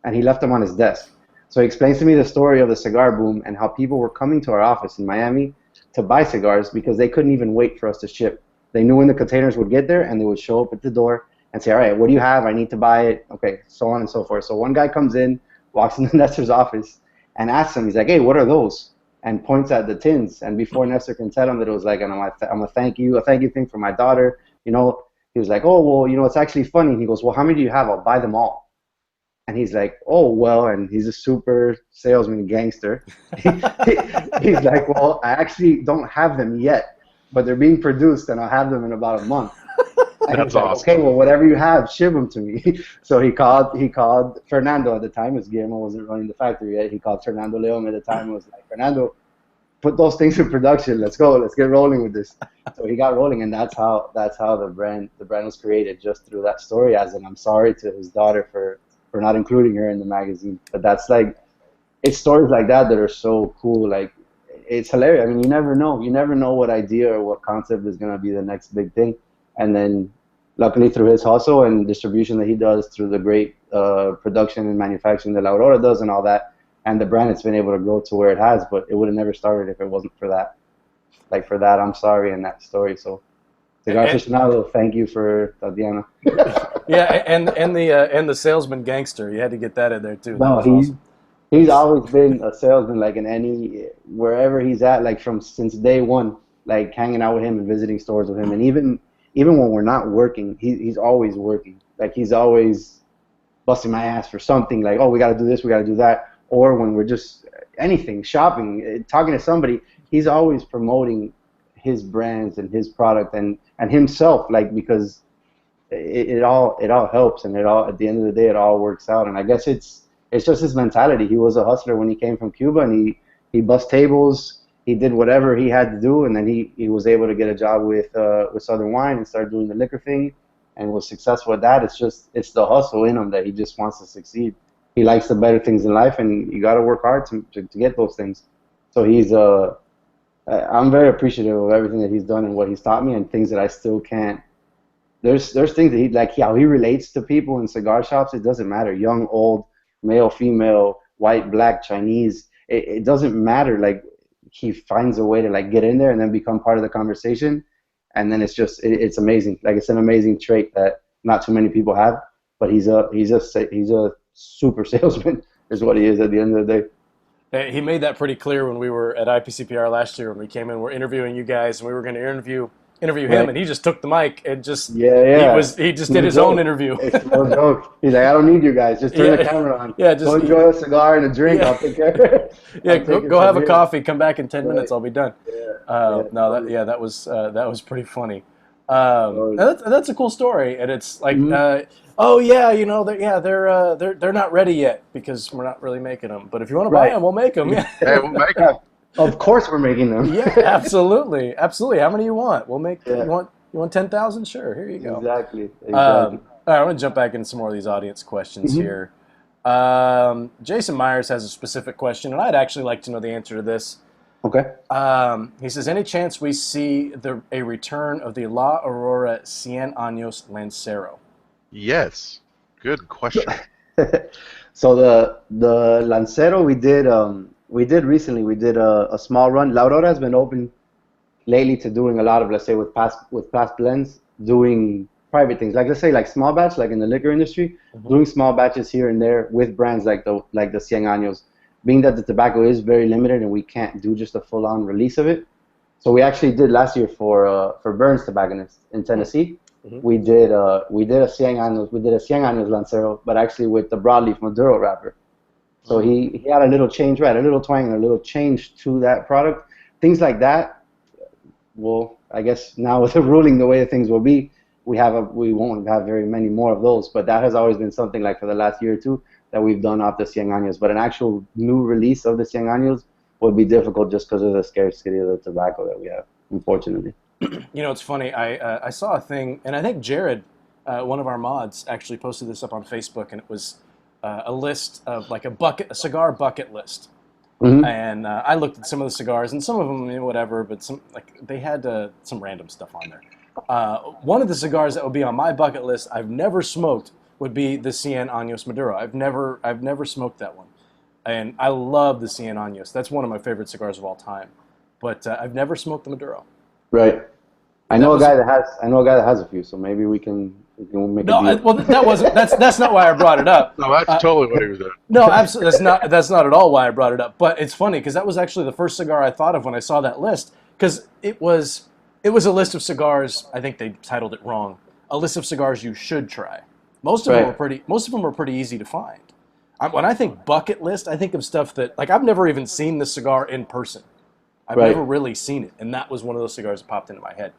and he left them on his desk. So he explains to me the story of the cigar boom and how people were coming to our office in Miami to buy cigars because they couldn't even wait for us to ship. They knew when the containers would get there, and they would show up at the door and say, "All right, what do you have? I need to buy it." Okay, so on and so forth. So one guy comes in, walks into Nestor's office, and asks him, he's like, "Hey, what are those?" And points at the tins. And before Nestor can tell him that it was like, I'm a thank you thing for my daughter, you know, he was like, "Oh, well, you know, it's actually funny." He goes, "Well, how many do you have? I'll buy them all." And he's like, "Oh, well," and he's a super salesman gangster. He's like, "Well, I actually don't have them yet, but they're being produced and I'll have them in about a month." And he's That's like, awesome. "Okay, well, whatever you have, ship them to me." So he called Fernando at the time, as Guillermo wasn't running the factory yet. He called Fernando Leon at the time and was like, "Fernando, put those things in production. Let's go. Let's get rolling with this." So he got rolling, and that's how the brand was created, just through that story. As in, I'm sorry to his daughter for not including her in the magazine. But that's like, it's stories like that that are so cool. Like, it's hilarious. I mean, you never know. You never know what idea or what concept is gonna be the next big thing. And then, luckily, through his hustle and distribution that he does, through the great production and manufacturing that La Aurora does and all that, and the brand, it's been able to grow to where it has. But it would have never started if it wasn't for that. Like for that, I'm sorry, in that story. So, Cigar And, Aficionado, thank you for Tatiana. yeah, and the salesman gangster. You had to get that in there too. That No, was awesome. he's always been a salesman, like in any wherever he's at, like from since day one, like hanging out with him and visiting stores with him, and even when we're not working, he's always working. Like he's always busting my ass for something. Like, "Oh, we got to do this, we got to do that," or when we're just anything, shopping, talking to somebody, he's always promoting his brands and his product and himself, like because it all helps, and it all, at the end of the day, it all works out. And I guess it's just his mentality. He was a hustler when he came from Cuba, and he bust tables. He did whatever he had to do, and then he was able to get a job with Southern Wine and start doing the liquor thing, and was successful at that. It's the hustle in him that he just wants to succeed. He likes the better things in life, and you got to work hard to get those things. So I'm very appreciative of everything that he's done and what he's taught me, and things that I still can't. There's things that how he relates to people in cigar shops. It doesn't matter, young, old, male, female, white, black, Chinese. It doesn't matter. Like, he finds a way to like get in there and then become part of the conversation, and then it's amazing. Like, it's an amazing trait that not too many people have. But he's a super salesman, is what he is at the end of the day. He made that pretty clear when we were at IPCPR last year when we came in. We're interviewing you guys, and we were going to interview him, Right. and he just took the mic and just Yeah. he just did his own interview. It's no joke. He's like, I don't need you guys. Just turn Yeah. the camera on. Yeah, just go enjoy a cigar and a drink. Yeah. I'll take care. Yeah, I'll take it go have from a here. coffee. Come back in 10 Right. minutes. I'll be done. Yeah. That was pretty funny. Oh. That's a cool story, and it's like, Mhm. oh yeah, they're not ready yet because we're not really making them. But if you want to buy Right. them, we'll make them. Yeah, Hey, we'll make it. Of course, we're making them. yeah, absolutely. How many you want? We'll make. Yeah. You want 10,000? Sure, here you go. Exactly. All right, I want to jump back into some more of these audience questions Mhm. here. Jason Myers has a specific question, and I'd actually like to know the answer to this. Okay. He says, any chance we see a return of the La Aurora Cien Años Lancero? Yes. Good question. So the Lancero we did recently. We did a small run. La Aurora has been open lately to doing a lot of, let's say, with past blends, doing private things, like, let's say, like small batch, like in the liquor industry, doing small batches here and there with brands like the Cien Años. Being that the tobacco is very limited and we can't do just a full-on release of it, so we actually did last year for Burns Tobacconists in Tennessee. Mhm. We did a Cien Años Lancero, but actually with the broadleaf Maduro wrapper. So he had a little change, right? A little twang and a little change to that product. Things like that. Well, I guess now with the ruling the way things will be, we won't have very many more of those. But that has always been something, like, for the last year or two that we've done off the Cien Años. But an actual new release of the Cien Años would be difficult just because of the scarcity of the tobacco that we have, unfortunately. You know, it's funny. I saw a thing, and I think Jared, one of our mods, actually posted this up on Facebook, and it was a list of like a cigar bucket list. Mhm. And I looked at some of the cigars, and some of them, whatever, but some, like, they had some random stuff on there. One of the cigars that would be on my bucket list, I've never smoked, would be the Cien Años Maduro. I've never smoked that one, and I love the Cien Años. That's one of my favorite cigars of all time, but I've never smoked the Maduro. Right. I That know a was- guy that has a few, so maybe we can make No, a deal. well, that's not why I brought it up. No, that's totally what he was doing. No, absolutely. That's not at all why I brought it up. But it's funny because that was actually the first cigar I thought of when I saw that list, because it was a list of cigars. I think they titled it wrong. A list of cigars you should try. Most of them were pretty easy to find. When I think bucket list, I think of stuff that, like, I've never even seen the cigar in person. I've Right. never really seen it, and that was one of those cigars that popped into my head.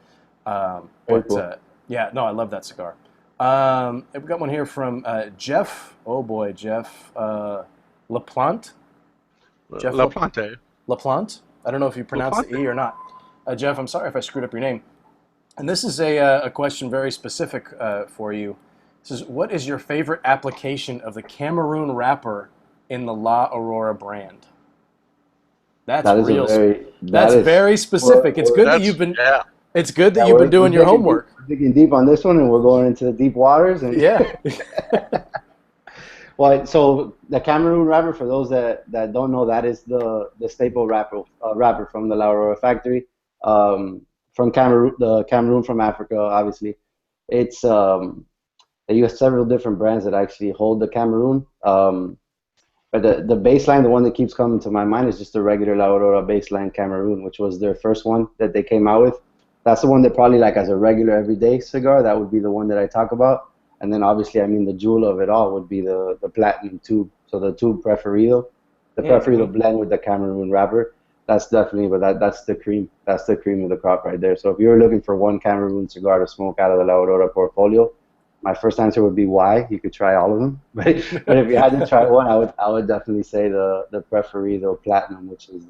Very cool. Yeah, no, I love that cigar. We've got one here from Jeff. Oh boy, Jeff LaPlante. Jeff La Plante. LaPlante. I don't know if you pronounce the E or not. Jeff, I'm sorry if I screwed up your name. And this is a question very specific for you. It says, what is your favorite application of the Cameroon wrapper in the La Aurora brand? That's That is real. that is very specific. It's good that you've been. Yeah. It's good that Yeah, you've we're been doing your homework. We're digging deep on this one, and we're going into the deep waters. And Yeah. Well, so the Cameroon wrapper, for those that don't know, that is the staple wrapper from the La Aurora factory, from Cameroon from Africa, obviously. It's you have several different brands that actually hold the Cameroon. But the baseline, the one that keeps coming to my mind, is just the regular La Aurora baseline Cameroon, which was their first one that they came out with. That's the one that probably, like, as a regular everyday cigar, that would be the one that I talk about. And then obviously, I mean, the jewel of it all would be the platinum tube. So the tube preferido, preferido blend with the Cameroon wrapper. That's definitely, but that's the cream. That's the cream of the crop right there. So if you're looking for one Cameroon cigar to smoke out of the La Aurora portfolio, my first answer would be why. You could try all of them, but if you had to try one, I would definitely say the Preferido Platinum, which is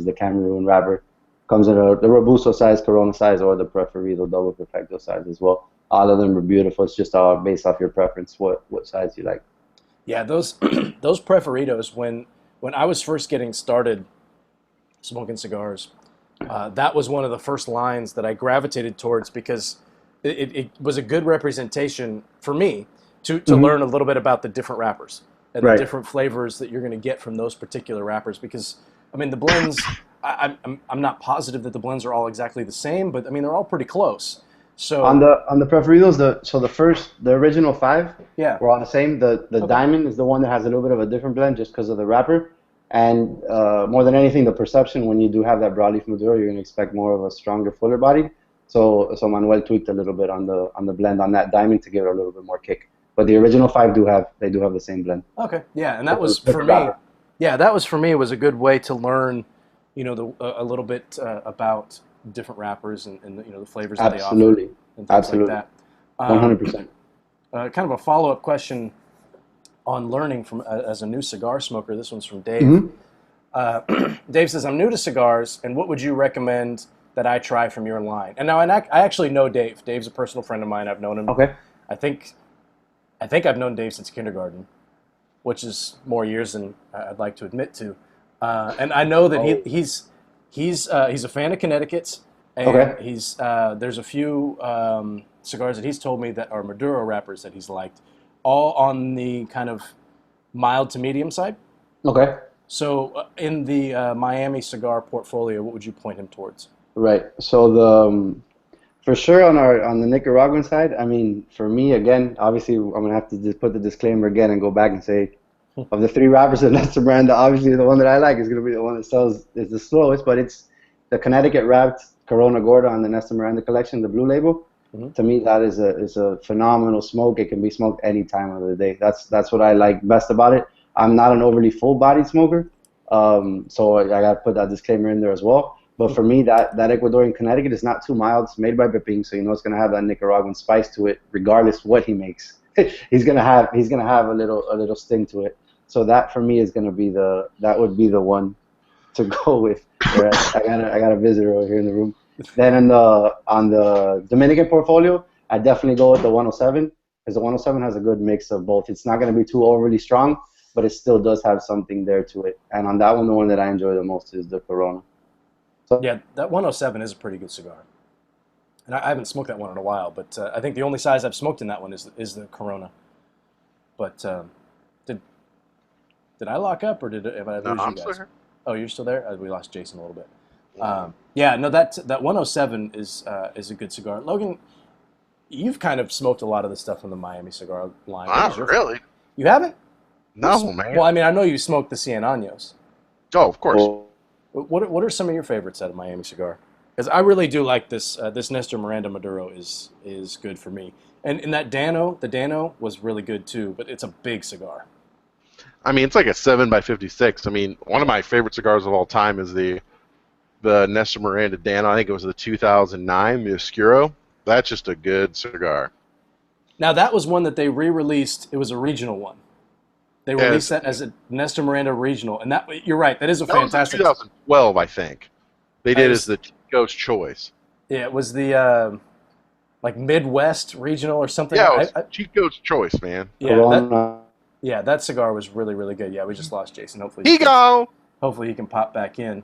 the Cameroon wrapper. Comes in the Robusto size, Corona size, or the Preferido Double Perfecto size as well. All of them are beautiful. It's just all based off your preference, what size you like. Yeah, those those Preferidos, when I was first getting started smoking cigars, that was one of the first lines that I gravitated towards because it was a good representation for me to learn a little bit about the different wrappers and the Right. different flavors that you're going to get from those particular wrappers. Because I mean, the blends, I'm not positive that the blends are all exactly the same, but I mean they're all pretty close. So On the Preferidos, the original five yeah, were all the same. The okay, Diamond is the one that has a little bit of a different blend just because of the wrapper. And more than anything, the perception when you do have that broadleaf Maduro, you're going to expect more of a stronger, fuller body. So Manuel tweaked a little bit on the blend on that Diamond to give it a little bit more kick. But the original five do have the same blend. okay, yeah, and that was With for the me. wrapper. Yeah, that was for me. It was a good way to learn, a little bit about different wrappers and the flavors that they offer Absolutely, and things absolutely, like that. 100%. Kind of a follow-up question on learning from as a new cigar smoker. This one's from Dave. Mm-hmm. Dave says, "I'm new to cigars, and what would you recommend that I try from your line?" And now I actually know Dave. Dave's a personal friend of mine. I've known him. Okay. I think I've known Dave since kindergarten, which is more years than I'd like to admit to. And I know that he's a fan of Connecticut's, and Okay. there's a few cigars that he's told me that are Maduro wrappers that he's liked, all on the kind of mild to medium side. Okay. So in the Miami cigar portfolio, what would you point him towards? Right. So for sure on the Nicaraguan side, I mean, for me again, obviously I'm gonna have to just put the disclaimer again and go back and say, of the three rappers in Nestor Miranda, obviously the one that I like is gonna be the one that sells is the slowest, but it's the Connecticut wrapped Corona Gorda on the Nestor Miranda collection, the blue label. Mm-hmm. To me, that is a phenomenal smoke. It can be smoked any time of the day. That's what I like best about it. I'm not an overly full-bodied smoker, so I got to put that disclaimer in there as well. But for me, that Ecuadorian Connecticut is not too mild. It's made by Pepin, so you know it's gonna have that Nicaraguan spice to it, regardless what he makes. he's gonna have a little sting to it. So that for me is gonna be that would be the one to go with. I got a visitor over here in the room. Then on the Dominican portfolio, I definitely go with the 107 because the 107 has a good mix of both. It's not gonna be too overly strong, but it still does have something there to it. And on that one, the one that I enjoy the most is the Corona. So, Yeah, that 107 is a pretty good cigar. And I haven't smoked that one in a while, but I think the only size I've smoked in that one is the Corona. But did I lock up or did I lose No, you I'm guys? still here. Oh, you're still there? We lost Jason a little bit. Yeah, no, that 107 is a good cigar. Logan, you've kind of smoked a lot of the stuff on the Miami cigar line. What is Not your really. You haven't? No, man. Well, I mean, I know you smoked the Cien Años. Oh, of course. What are some of your favorites out of Miami Cigar? Because I really do like this this Nestor Miranda Maduro is good for me. And that the Dano was really good too, but it's a big cigar. I mean, it's like a 7x56. I mean, one of my favorite cigars of all time is the Nestor Miranda Dano. I think it was the 2009, the Oscuro. That's just a good cigar. Now that was one that they re-released. It was a regional one. They released that as a Nestor Miranda regional, and you're right. That is a fantastic. That was in 2012, I think. They did as the Chico's Choice. Yeah, it was the like Midwest regional or something. Yeah, it was Chico's Choice, man. Yeah, that cigar was really, really good. Yeah, we just lost Jason. Hopefully he can pop back in.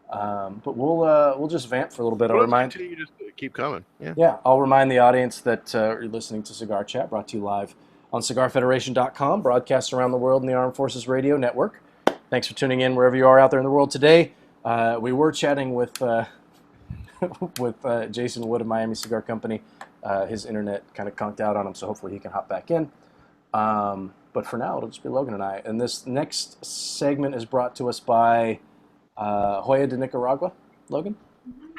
But we'll just vamp for a little bit. I'll remind you just keep coming. Yeah, I'll remind the audience that you're listening to Cigar Chat, brought to you live on CigarFederation.com, broadcast around the world in the Armed Forces Radio Network. Thanks for tuning in wherever you are out there in the world today. We were chatting with Jason Wood of Miami Cigar Company. His internet kind of conked out on him, so hopefully he can hop back in. But for now, it'll just be Logan and I. And this next segment is brought to us by Joya de Nicaragua. Logan?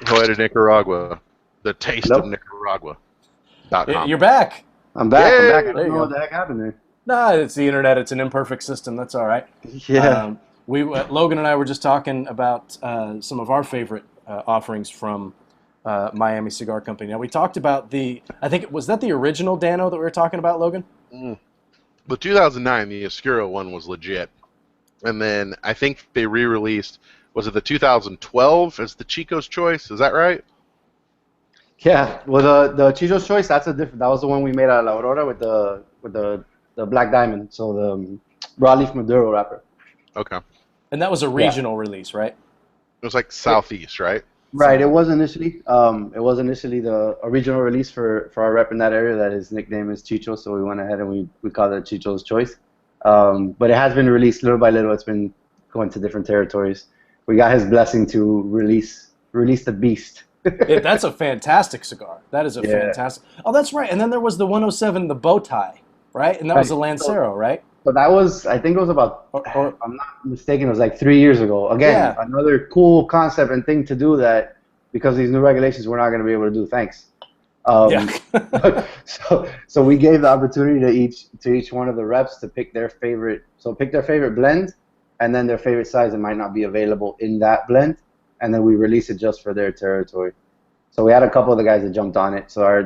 Joya de Nicaragua. The taste of Nicaragua.com. You're back. I'm back. Yay! I'm back. I There don't you know go. what the heck happened there. Nah, it's the internet. It's an imperfect system. That's all right. Yeah. Logan and I were just talking about some of our favorite offerings from Miami Cigar Company. Now we talked about I think was that the original Dano that we were talking about, Logan? The 2009, the Oscuro one was legit. And then I think they re-released, was it the 2012 as the Chico's Choice? Is that right? Yeah, well, the Chicho's Choice, that's a different. That was the one we made out of La Aurora with the Black Diamond, so the broadleaf Maduro wrapper. Okay. And that was a regional release, right? It was like Southeast, right? Right. It was initially the original release for our rep in that area. That his nickname is Chicho, so we went ahead and we called it Chicho's Choice. But it has been released little by little. It's been going to different territories. We got his blessing to release the beast. That's a fantastic cigar. That is a fantastic. Oh, that's right. And then there was the 107, the bow tie, right? And that was the Lancero, right? So that was, I think it was about, if I'm not mistaken, it was like 3 years ago. Again, another cool concept and thing to do that because of these new regulations we're not going to be able to do. Thanks. So we gave the opportunity to each one of the reps to pick their favorite. So pick their favorite blend, and then their favorite size that might not be available in that blend, and then we release it just for their territory. So we had a couple of the guys that jumped on it. So our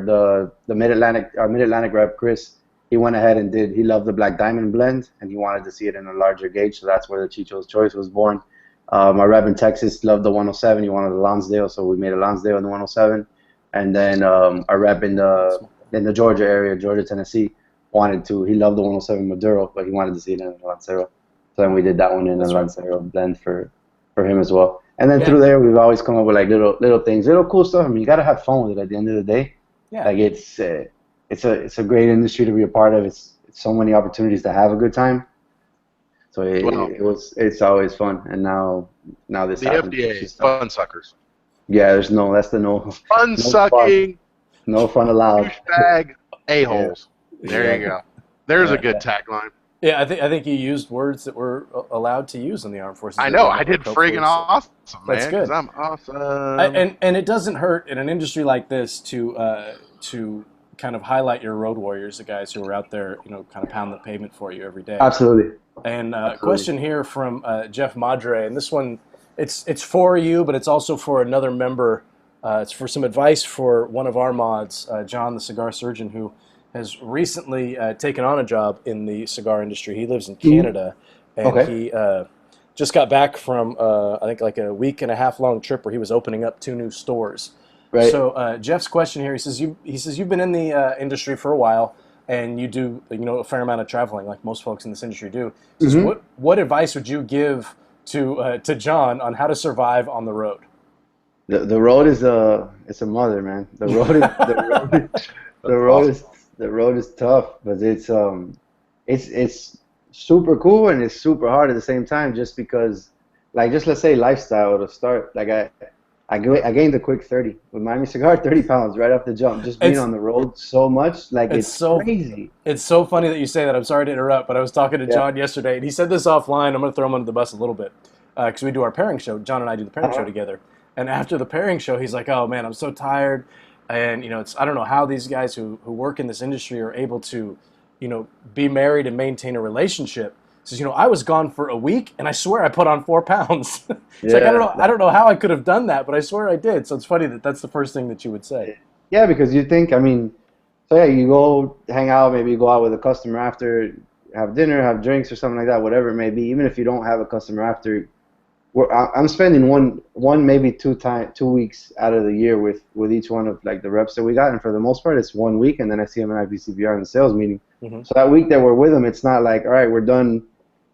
Mid Atlantic rep Chris, he went ahead and he loved the Black Diamond blend, and he wanted to see it in a larger gauge. So that's where the Chicho's Choice was born. My rep in Texas loved the 107. He wanted the Lonsdale, so we made a Lonsdale in the 107. And then our rep in the Georgia area, Georgia, Tennessee, he loved the 107 Maduro, but he wanted to see it in the Lancero. So then we did that one in the Lancero blend for him as well. And then through there, we've always come up with like little things, little cool stuff. I mean, you gotta have fun with it at the end of the day. Yeah. Like it's a great industry to be a part of. It's so many opportunities to have a good time. So it's always fun. And now this the happens. FDA fun suckers. Yeah, that's the no fun sucking. No fun allowed. Douchebag a-holes. There you go. There's a good tagline. Yeah, I think you used words that were allowed to use in the armed forces. I know, I did friggin' awesome, man. That's good. I'm awesome. And it doesn't hurt in an industry like this to kind of highlight your road warriors, the guys who are out there, kind of pound the pavement for you every day. Absolutely. And question here from Jeff Madre, and this one, it's for you, but it's also for another member. It's for some advice for one of our mods, John, the cigar surgeon, who has recently taken on a job in the cigar industry. He lives in Canada, and he just got back from, I think, like a week and a half long trip where he was opening up 2 new stores. Right. So Jeff's question here, he says you've been in the industry for a while, and you do a fair amount of traveling, like most folks in this industry do. He says, what advice would you give to John on how to survive on the road? The road is it's a mother, man. The road is tough, but it's super cool and it's super hard at the same time. Just because, just let's say lifestyle to start. I gained a quick 30 with Miami Cigar, 30 pounds right off the jump. Just being on the road so much, it's so crazy. It's so funny that you say that. I'm sorry to interrupt, but I was talking to John yesterday, and he said this offline. I'm going to throw him under the bus a little bit because we do our pairing show. John and I do the pairing show together. And after the pairing show, he's like, "Oh man, I'm so tired." And I don't know how these guys who work in this industry are able to, be married and maintain a relationship. He says, I was gone for a week, and I swear I put on 4 pounds. It's like I don't know how I could have done that, but I swear I did. So it's funny that that's the first thing that you would say. Yeah, because you think, you go hang out, maybe you go out with a customer after, have dinner, have drinks or something like that, whatever it may be. Even if you don't have a customer after, I'm spending one maybe 2 weeks out of the year with each one of the reps that we got, and for the most part it's 1 week, and then I see them at IPCPR in the sales meeting. So that week that we're with them, it's not like, all right, we're done,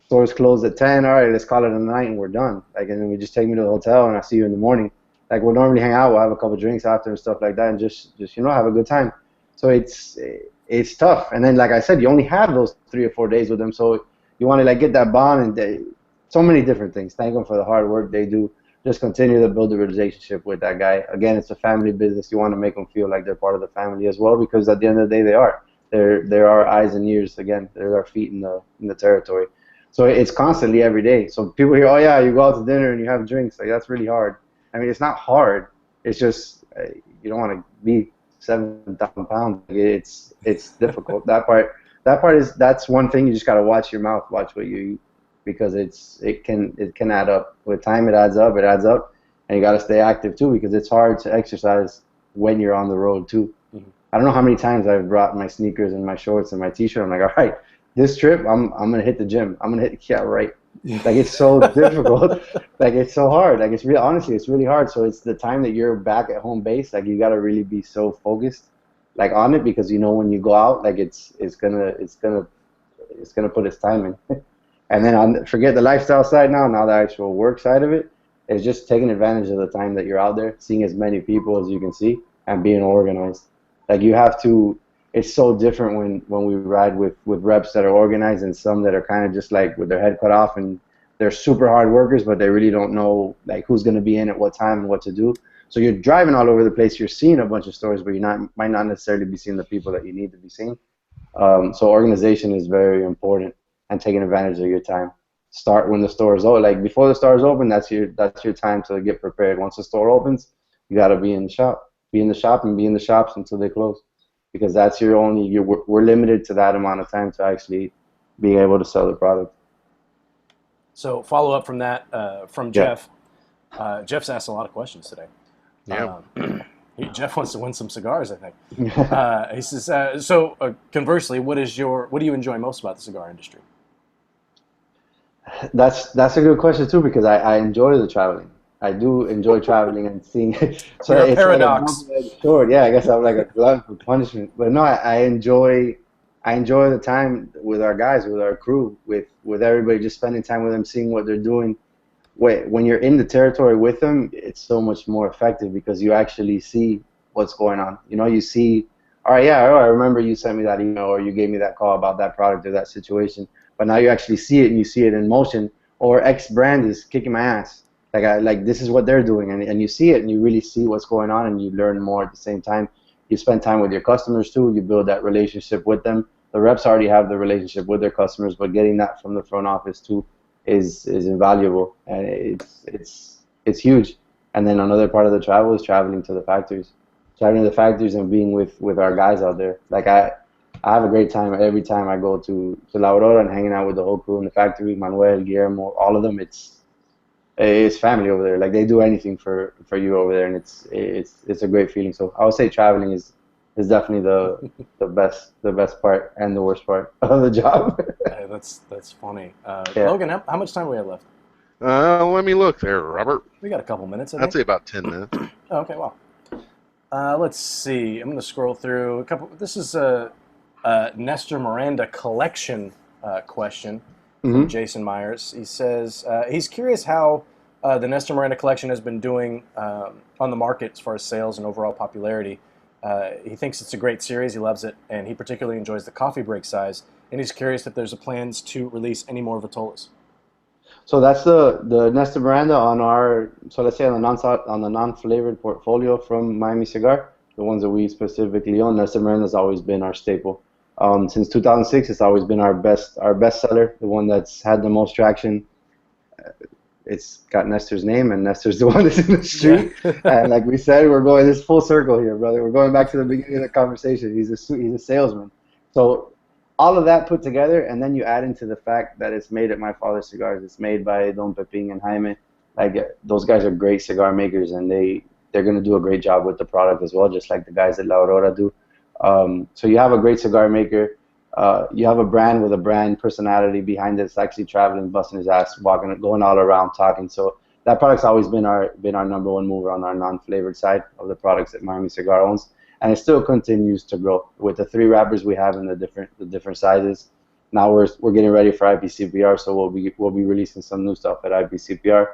stores closed at 10, all right, let's call it a night and we're done. And then we just take me to the hotel and I see you in the morning. We'll normally hang out, we'll have a couple drinks after and stuff like that, and just have a good time. So it's tough. And then like I said, you only have those 3 or 4 days with them, so you want to get that bond, and so many different things. Thank them for the hard work they do. Just continue to build a relationship with that guy. Again, it's a family business. You want to make them feel like they're part of the family as well, because at the end of the day, they are. They're our eyes and ears. Again, they're our feet in the territory. So it's constantly every day. So people hear, oh yeah, you go out to dinner and you have drinks. That's really hard. I mean, it's not hard. It's just you don't want to be 7,000 pounds. It's difficult. That's one thing you just gotta watch your mouth, watch what you eat, because it can add up. With time, it adds up. and you got to stay active too, because it's hard to exercise when you're on the road too. I don't know how many times I've brought my sneakers and my shorts and my t-shirt. I'm like, all right, this trip, I'm gonna hit the gym. I'm gonna hit, yeah, right. Like, it's so difficult. Like, it's so hard. Like, it's really, honestly, it's really hard. So it's the time that you're back at home base. Like, you gotta really be so focused, like, on it, because you know when you go out, like, it's gonna put its time in. And then forget the lifestyle side now. Now the actual work side of it is just taking advantage of the time that you're out there, seeing as many people as you can see, and being organized. Like, you have to. It's so different when we ride with reps that are organized and some that are kind of just like with their head cut off, and they're super hard workers, but they really don't know like who's going to be in at what time and what to do. So you're driving all over the place. You're seeing a bunch of stores, but might not necessarily be seeing the people that you need to be seeing. So organization is very important, and taking advantage of your time. Start when the store is open. Like, before the store is open, that's your time to get prepared. Once the store opens, you got to be in the shop. Be in the shop and be in the shops until they close, because that's we're limited to that amount of time to actually be able to sell the product. So follow up from that from Jeff. Jeff's asked a lot of questions today. Yeah. Jeff wants to win some cigars, I think. He says, conversely, what do you enjoy most about the cigar industry? That's a good question too, because I enjoy the traveling. I do enjoy traveling and seeing. So You're a it's paradox. like a double-edged sword. Yeah, I guess I'm like a glutton for punishment. But no, I enjoy the time with our guys, with our crew, with everybody, just spending time with them, seeing what they're doing. When you're in the territory with them, it's so much more effective, because you actually see what's going on. You know, you see, all right, yeah, I remember you sent me that email, or you gave me that call about that product or that situation. But now you actually see it, and you see it in motion. Or X brand is kicking my ass. Like this is what they're doing, and you see it, and you really see what's going on, and you learn more at the same time. You spend time with your customers too. You build that relationship with them. The reps already have the relationship with their customers, but getting that from the front office too is invaluable, and it's huge. And then another part of the travel is traveling to the factories, and being with our guys out there. Like, I have a great time every time I go to La Aurora and hanging out with the whole crew in the factory, Manuel, Guillermo, all of them. It's family over there. Like, they do anything for you over there, and it's a great feeling. So I would say traveling is definitely the best part and the worst part of the job. Hey, that's funny. Yeah. Logan, how much time do we have left? Let me look there, Robert. We got a couple minutes, I I'd think. say about 10 minutes. Oh, okay, well. Let's see. I'm going to scroll through a couple. This is a Nestor Miranda collection question from Jason Myers. He says he's curious how the Nestor Miranda collection has been doing on the market as far as sales and overall popularity. He thinks it's a great series. He loves it, and he particularly enjoys the coffee break size. And he's curious if there's plans to release any more Vitolas. So that's the Nestor Miranda on our, so let's say on the non-flavored portfolio from Miami Cigar, the ones that we specifically own. Nestor Miranda's always been our staple. Since 2006, it's always been our best seller, the one that's had the most traction. It's got Nestor's name, and Nestor's the one that's in the street. Yeah. And like we said, we're going this full circle here, brother. We're going back to the beginning of the conversation. He's a salesman. So all of that put together, and then you add into the fact that it's made at My Father's Cigars. It's made by Don Pepin and Jaime. Like, those guys are great cigar makers, and they're going to do a great job with the product as well, just like the guys at La Aurora do. So you have a great cigar maker. You have a brand with a brand personality behind it. It's actually traveling, busting his ass, walking, going all around, talking. So that product's always been our number one mover on our non-flavored side of the products that Miami Cigar owns, and it still continues to grow with the 3 wrappers we have in the different sizes. Now we're getting ready for IPCPR, so we'll be releasing some new stuff at IPCPR.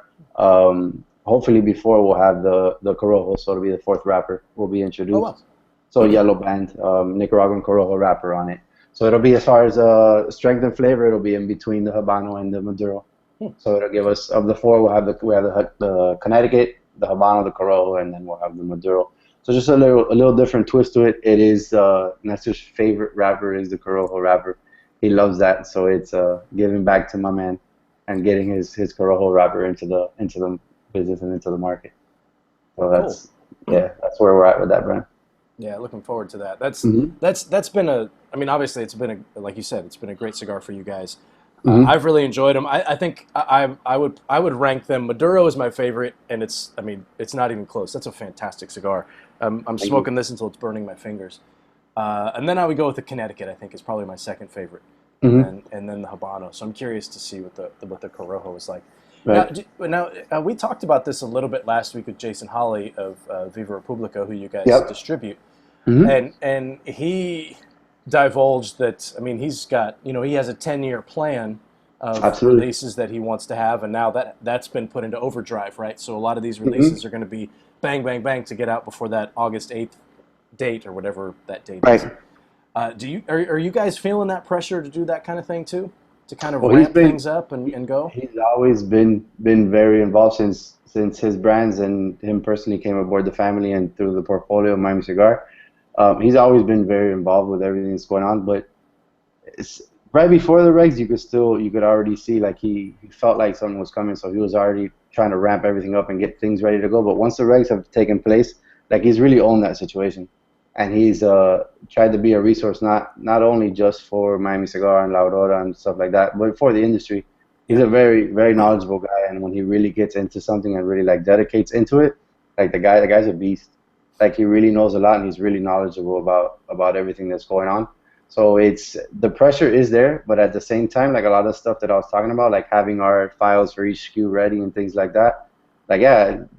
Hopefully before we'll have the Corojo, so it'll be the 4th wrapper will be introduced. Oh, wow. So yellow band, Nicaraguan Corojo wrapper on it. So it'll be, as far as strength and flavor, it'll be in between the Habano and the Maduro. So it'll give us, of the 4, we'll have the Connecticut, the Habano, the Corojo, and then we'll have the Maduro. So just a little different twist to it. It is Nestor's favorite wrapper is the Corojo wrapper. He loves that, so it's giving back to my man and getting his Corojo wrapper into the business and into the market. So that's that's where we're at with that brand. Yeah, looking forward to that. That's been a. I mean, obviously, it's been like you said, it's been a great cigar for you guys. I've really enjoyed them. I think I would rank them. Maduro is my favorite, and it's not even close. That's a fantastic cigar. I'm smoking this until it's burning my fingers. And then I would go with the Connecticut. I think is probably my second favorite, and then the Habano. So I'm curious to see what the Corojo is like. Right. Now, we talked about this a little bit last week with Jason Hawley of Viva Republica, who you guys distribute, and he divulged that he's got he has a 10-year plan of releases that he wants to have, and now that's been put into overdrive, right? So a lot of these releases are going to be bang, bang, bang to get out before that August 8th date or whatever that date is. Are you guys feeling that pressure to do that kind of thing too? To kind of ramp things up and go? He's always been very involved since his brands and him personally came aboard the family and through the portfolio of Miami Cigar. He's always been very involved with everything that's going on, but right before the regs, you could already see like he felt like something was coming, so he was already trying to ramp everything up and get things ready to go. But once the regs have taken place, like he's really owned that situation, and he's tried to be a resource not only just for Miami Cigar and La Aurora and stuff like that, but for the industry. He's a very, very knowledgeable guy, and when he really gets into something and really like dedicates into it, like the guy's a beast. Like he really knows a lot, and he's really knowledgeable about everything that's going on. So the pressure is there, but at the same time, like a lot of stuff that I was talking about, like having our files for each SKU ready and things like that. Like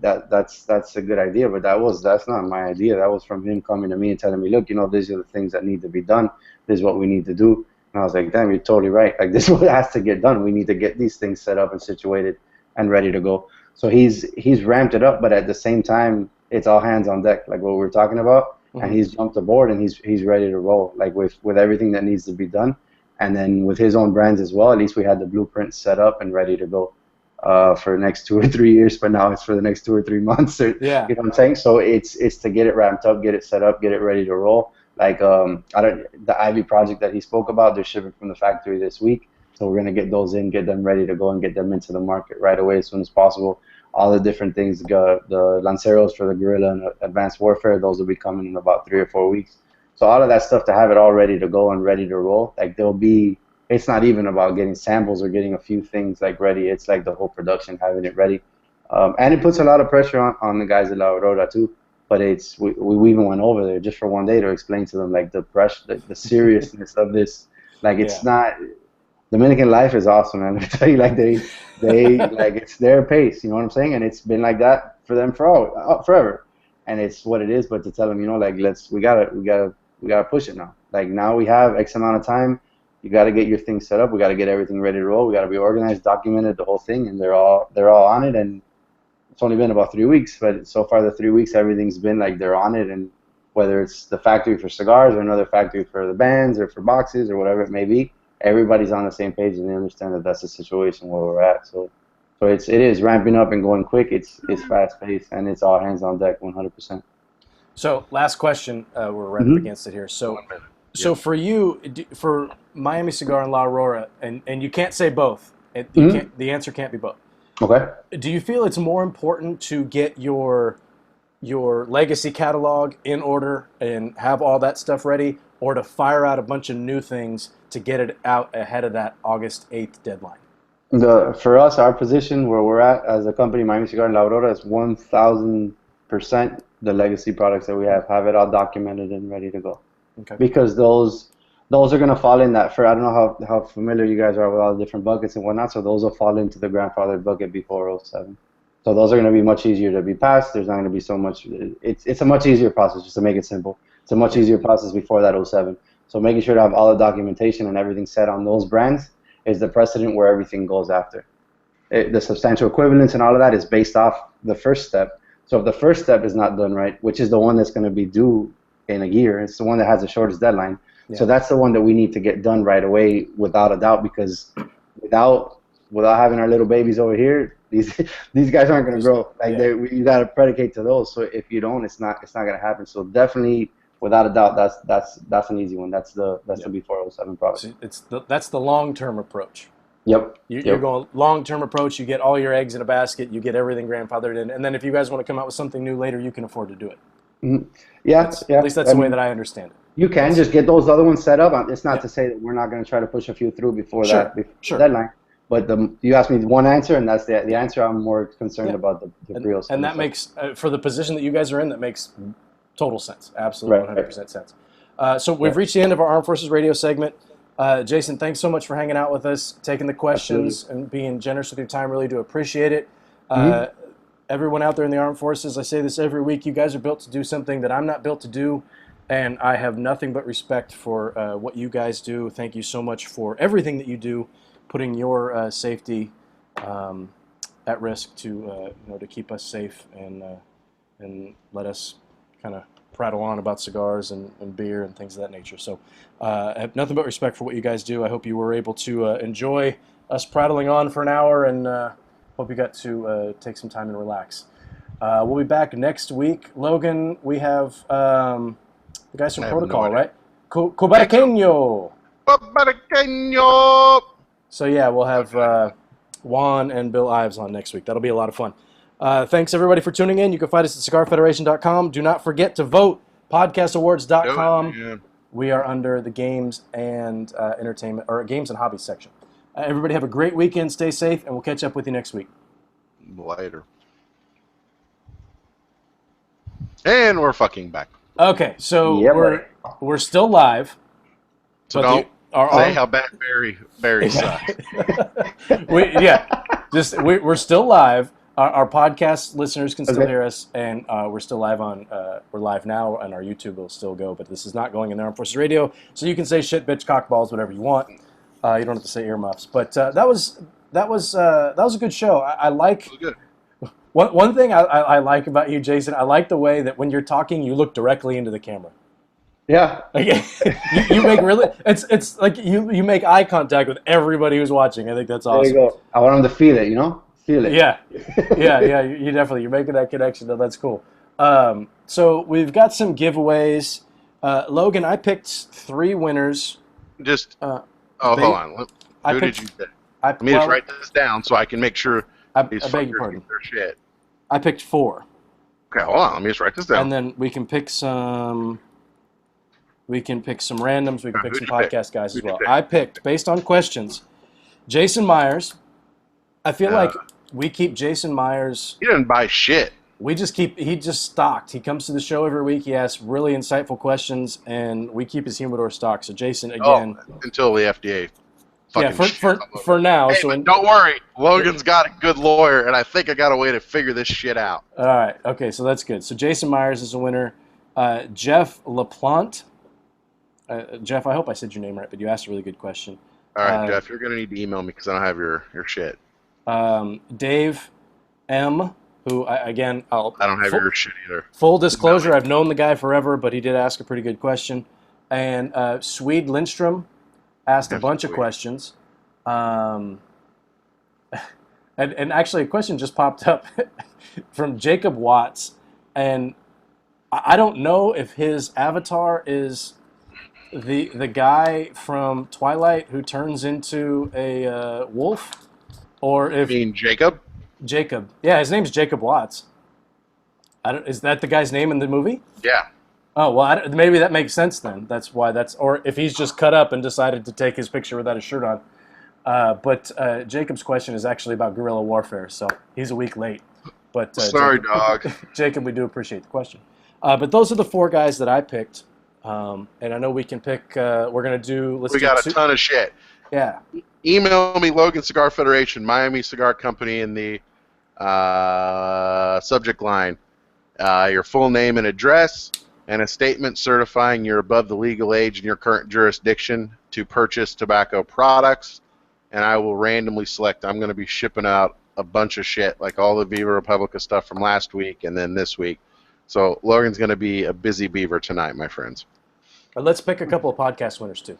that's a good idea, but that's not my idea. That was from him coming to me and telling me, look, these are the things that need to be done. This is what we need to do. And I was like, damn, you're totally right. Like this is what has to get done. We need to get these things set up and situated and ready to go. So he's ramped it up, but at the same time, it's all hands on deck, like what we were talking about. And he's jumped aboard and he's ready to roll, like with everything that needs to be done. And then with his own brands as well, at least we had the blueprint set up and ready to go for the next 2 or 3 years. But now it's for the next 2 or 3 months. You know what I'm saying? So it's to get it ramped up, get it set up, get it ready to roll. Like the Ivy project that he spoke about, they're shipping from the factory this week. So we're gonna get those in, get them ready to go, and get them into the market right away as soon as possible. All the different things, the Lanceros for the Guerrilla and Advanced Warfare, those will be coming in about 3 or 4 weeks. So all of that stuff, to have it all ready to go and ready to roll, like it's not even about getting samples or getting a few things like ready. It's like the whole production, having it ready. And it puts a lot of pressure on the guys at La Aurora too. But we even went over there just for one day to explain to them like the pressure, the seriousness of this. Like it's not. Dominican life is awesome, man. I tell you, like they like it's their pace. You know what I'm saying? And it's been like that for them forever. And it's what it is. But to tell them, like we gotta push it now. Like now we have X amount of time. You got to get your things set up. We got to get everything ready to roll. We got to be organized, documented, the whole thing, and they're all on it. And it's only been about 3 weeks, but so far the 3 weeks, everything's been like they're on it. And whether it's the factory for cigars or another factory for the bands or for boxes or whatever it may be, everybody's on the same page and they understand that that's the situation where we're at. So it is ramping up and going quick. It's fast paced and it's all hands on deck, 100%. So last question, we're right up against it here. So for you, for Miami Cigar and La Aurora, and you can't say both. The answer can't be both. Okay. Do you feel it's more important to get your legacy catalog in order and have all that stuff ready, or to fire out a bunch of new things to get it out ahead of that August 8th deadline? For us, our position where we're at as a company, Miami Cigar and La Aurora, is 1,000% the legacy products that we have it all documented and ready to go. Okay. Because those are going to fall in that. I don't know how familiar you guys are with all the different buckets and whatnot, so those will fall into the grandfather bucket before 07. So those are going to be much easier to be passed. There's not going to be so much. It's a much easier process, just to make it simple. It's a much easier process before that 07. So making sure to have all the documentation and everything set on those brands is the precedent where everything goes after. The substantial equivalence and all of that is based off the first step. So if the first step is not done right, which is the one that's going to be due in a year, it's the one that has the shortest deadline. Yeah. So that's the one that we need to get done right away, without a doubt, because without having our little babies over here, these guys aren't going to grow. Like you got to predicate to those. So if you don't, it's not going to happen. So definitely, without a doubt, that's an easy one. That's the before 07 product. So that's the long-term approach. Yep. You're going long-term approach. You get all your eggs in a basket. You get everything grandfathered in, and then if you guys want to come out with something new later, you can afford to do it. Mm-hmm. Yeah, At least that's the way that I understand it. You can just get those other ones set up. It's not to say that we're not going to try to push a few through before Sure, before sure. the deadline. But you asked me one answer, and that's the answer. I'm more concerned about the grills. And that makes, for the position that you guys are in, that makes total sense. Absolutely, 100% sense. So we've reached the end of our Armed Forces Radio segment. Jason, thanks so much for hanging out with us, taking the questions, and being generous with your time. Really do appreciate it. Everyone out there in the Armed Forces, I say this every week, you guys are built to do something that I'm not built to do, and I have nothing but respect for what you guys do. Thank you so much for everything that you do, putting your safety at risk to to keep us safe and let us kind of prattle on about cigars and beer and things of that nature. So I have nothing but respect for what you guys do. I hope you were able to enjoy us prattling on for an hour, and hope you got to take some time and relax. We'll be back next week. Logan, we have the guys from Protocol, right? Cubaraqueño. So yeah, we'll have Juan and Bill Ives on next week. That'll be a lot of fun. Thanks everybody for tuning in. You can find us at CigarFederation.com. Do not forget to vote. PodcastAwards.com. We are under the games and entertainment, or games and hobbies section. Everybody have a great weekend. Stay safe, and we'll catch up with you next week. Later. And we're fucking back. Okay, so we're still live. So don't say how bad Barry sucks. We're still live. Our podcast listeners can still hear us, and we're still live on. We're live now, and our YouTube will still go. But this is not going in the Armed Forces Radio, so you can say shit, bitch, cockballs, whatever you want. You don't have to say earmuffs. But that was a good show. I like. Good. One thing I like about you, Jason. I like the way that when you're talking, you look directly into the camera. Yeah. You make really. It's like you make eye contact with everybody who's watching. I think that's awesome. There you go. I want them to feel it. Feel it. Yeah. You're making that connection. That's cool. So we've got some giveaways. Logan, I picked 3 winners. Hold on. Who did you pick? Let me just write this down so I can make sure these beg your pardon. Their shit. I picked 4. Okay, hold on. Let me just write this down. And then we can pick some. We can pick some randoms. We can pick some podcast guys as well. I picked, based on questions, Jason Myers. I feel like we keep Jason Myers. He didn't buy shit. He just stocked. He comes to the show every week. He asks really insightful questions, and we keep his humidor stocked. So Jason, again. Until the FDA. For now. Hey, but don't worry. Logan's got a good lawyer, and I think I got a way to figure this shit out. All right. Okay, so that's good. So Jason Myers is a winner. Jeff LaPlante. Jeff, I hope I said your name right, but you asked a really good question. All right, Jeff, you're going to need to email me because I don't have your shit. Dave M., who, I don't have your shit either. Full disclosure, I've known the guy forever, but he did ask a pretty good question. And Swede Lindstrom asked a bunch of questions. And actually, a question just popped up from Jacob Watts. And I don't know if his avatar is the guy from Twilight who turns into a wolf, or if you mean Jacob. Jacob, yeah, his name's Jacob Watts. Is that the guy's name in the movie? Yeah. Oh well, maybe that makes sense then. That's why or if he's just cut up and decided to take his picture without his shirt on. But Jacob's question is actually about guerrilla warfare, so he's a week late. But sorry, dog. Jacob, we do appreciate the question. But those are the 4 guys that I picked. And I know we can pick. We're gonna do. We got a ton of shit. Yeah. Email me, Logan Cigar Federation, Miami Cigar Company, in the subject line. Your full name and address, and a statement certifying you're above the legal age in your current jurisdiction to purchase tobacco products. And I will randomly select. I'm going to be shipping out a bunch of shit, like all the Viva Republica stuff from last week and then this week. So Logan's going to be a busy beaver tonight, my friends. Let's pick a couple of podcast winners, too.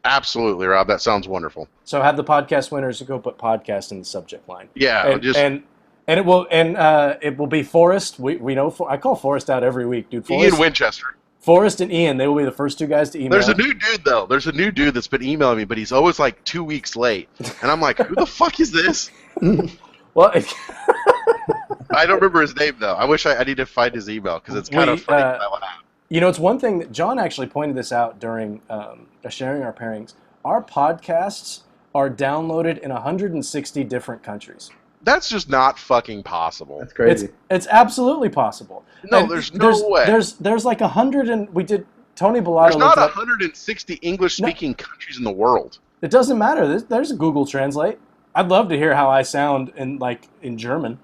Absolutely, Rob. That sounds wonderful. So have the podcast winners go put podcast in the subject line. Yeah. And it will be Forrest. We know. I call Forrest out every week, dude. Ian Winchester. Forrest and Ian, they will be the first 2 guys to email. There's a new dude, though. There's a new dude that's been emailing me, but he's always like 2 weeks late. And I'm like, who the fuck is this? Well, I don't remember his name, though. I wish I need to find his email because it's kind of funny. You know, it's one thing that John actually pointed this out during sharing our pairings. Our podcasts are downloaded in 160 different countries. That's just not fucking possible. That's crazy. It's absolutely possible. No, And there's no way. There's like 100 and we did. Tony Bellotto There's not looked up. 160 English-speaking countries in the world. It doesn't matter. There's a Google Translate. I'd love to hear how I sound in German.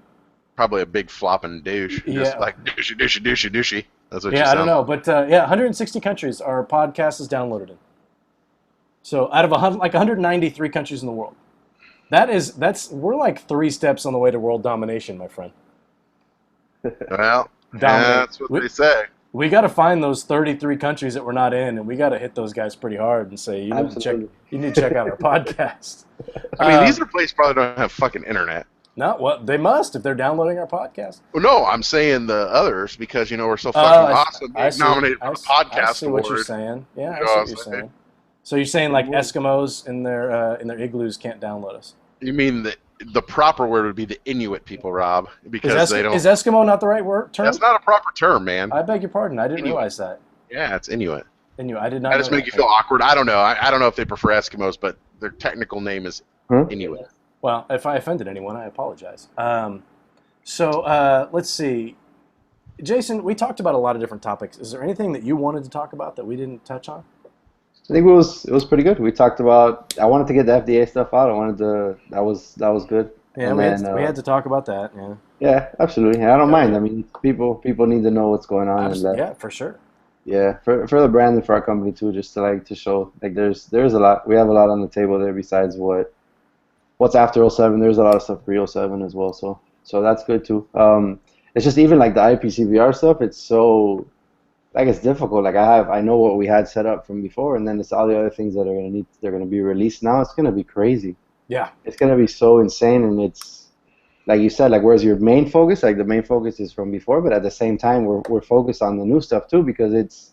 Probably a big flopping douche. Yeah. Just like douchey, douchey, douchey, douchey. That's what you Yeah, I sound don't know, but 160 countries our podcast is downloaded in. So out of 193 countries in the world, we're like 3 steps on the way to world domination, my friend. Well, Dominate. that's what they say. We got to find those 33 countries that we're not in, and we got to hit those guys pretty hard and say, you need to check out our podcast. I mean, these are places probably don't have fucking internet. No, well, they must if they're downloading our podcast. Well, no, I'm saying the others because we're so fucking awesome. Being nominated for the podcast I see award. what you're saying. Yeah, I see what what you're saying. So you're saying like Eskimos in their igloos can't download us? You mean the proper word would be the Inuit people, Rob, because they don't. Is Eskimo not the right term? That's not a proper term, man. I beg your pardon. I didn't realize that. Yeah, it's Inuit. Inuit. I did not. I just make you feel awkward. I don't know. I don't know if they prefer Eskimos, but their technical name is Inuit. Well, if I offended anyone, I apologize. So let's see. Jason, we talked about a lot of different topics. Is there anything that you wanted to talk about that we didn't touch on? I think it was pretty good. We talked about. I wanted to get the FDA stuff out. I wanted to. That was good. Yeah, we had to talk about that. Yeah. Yeah, absolutely. I don't mind. I mean, people need to know what's going on. Yeah, for sure. Yeah, for the brand and for our company too, just to show there's a lot. We have a lot on the table there besides what's after '07. There's a lot of stuff pre '07 as well. So that's good too. It's just even like the IPCVR stuff. It's so it's difficult. Like I know what we had set up from before, and then it's all the other things that they're gonna be released now. It's gonna be crazy. Yeah, it's gonna be so insane, and it's like you said, like where's your main focus? Like the main focus is from before, but at the same time we're focused on the new stuff too because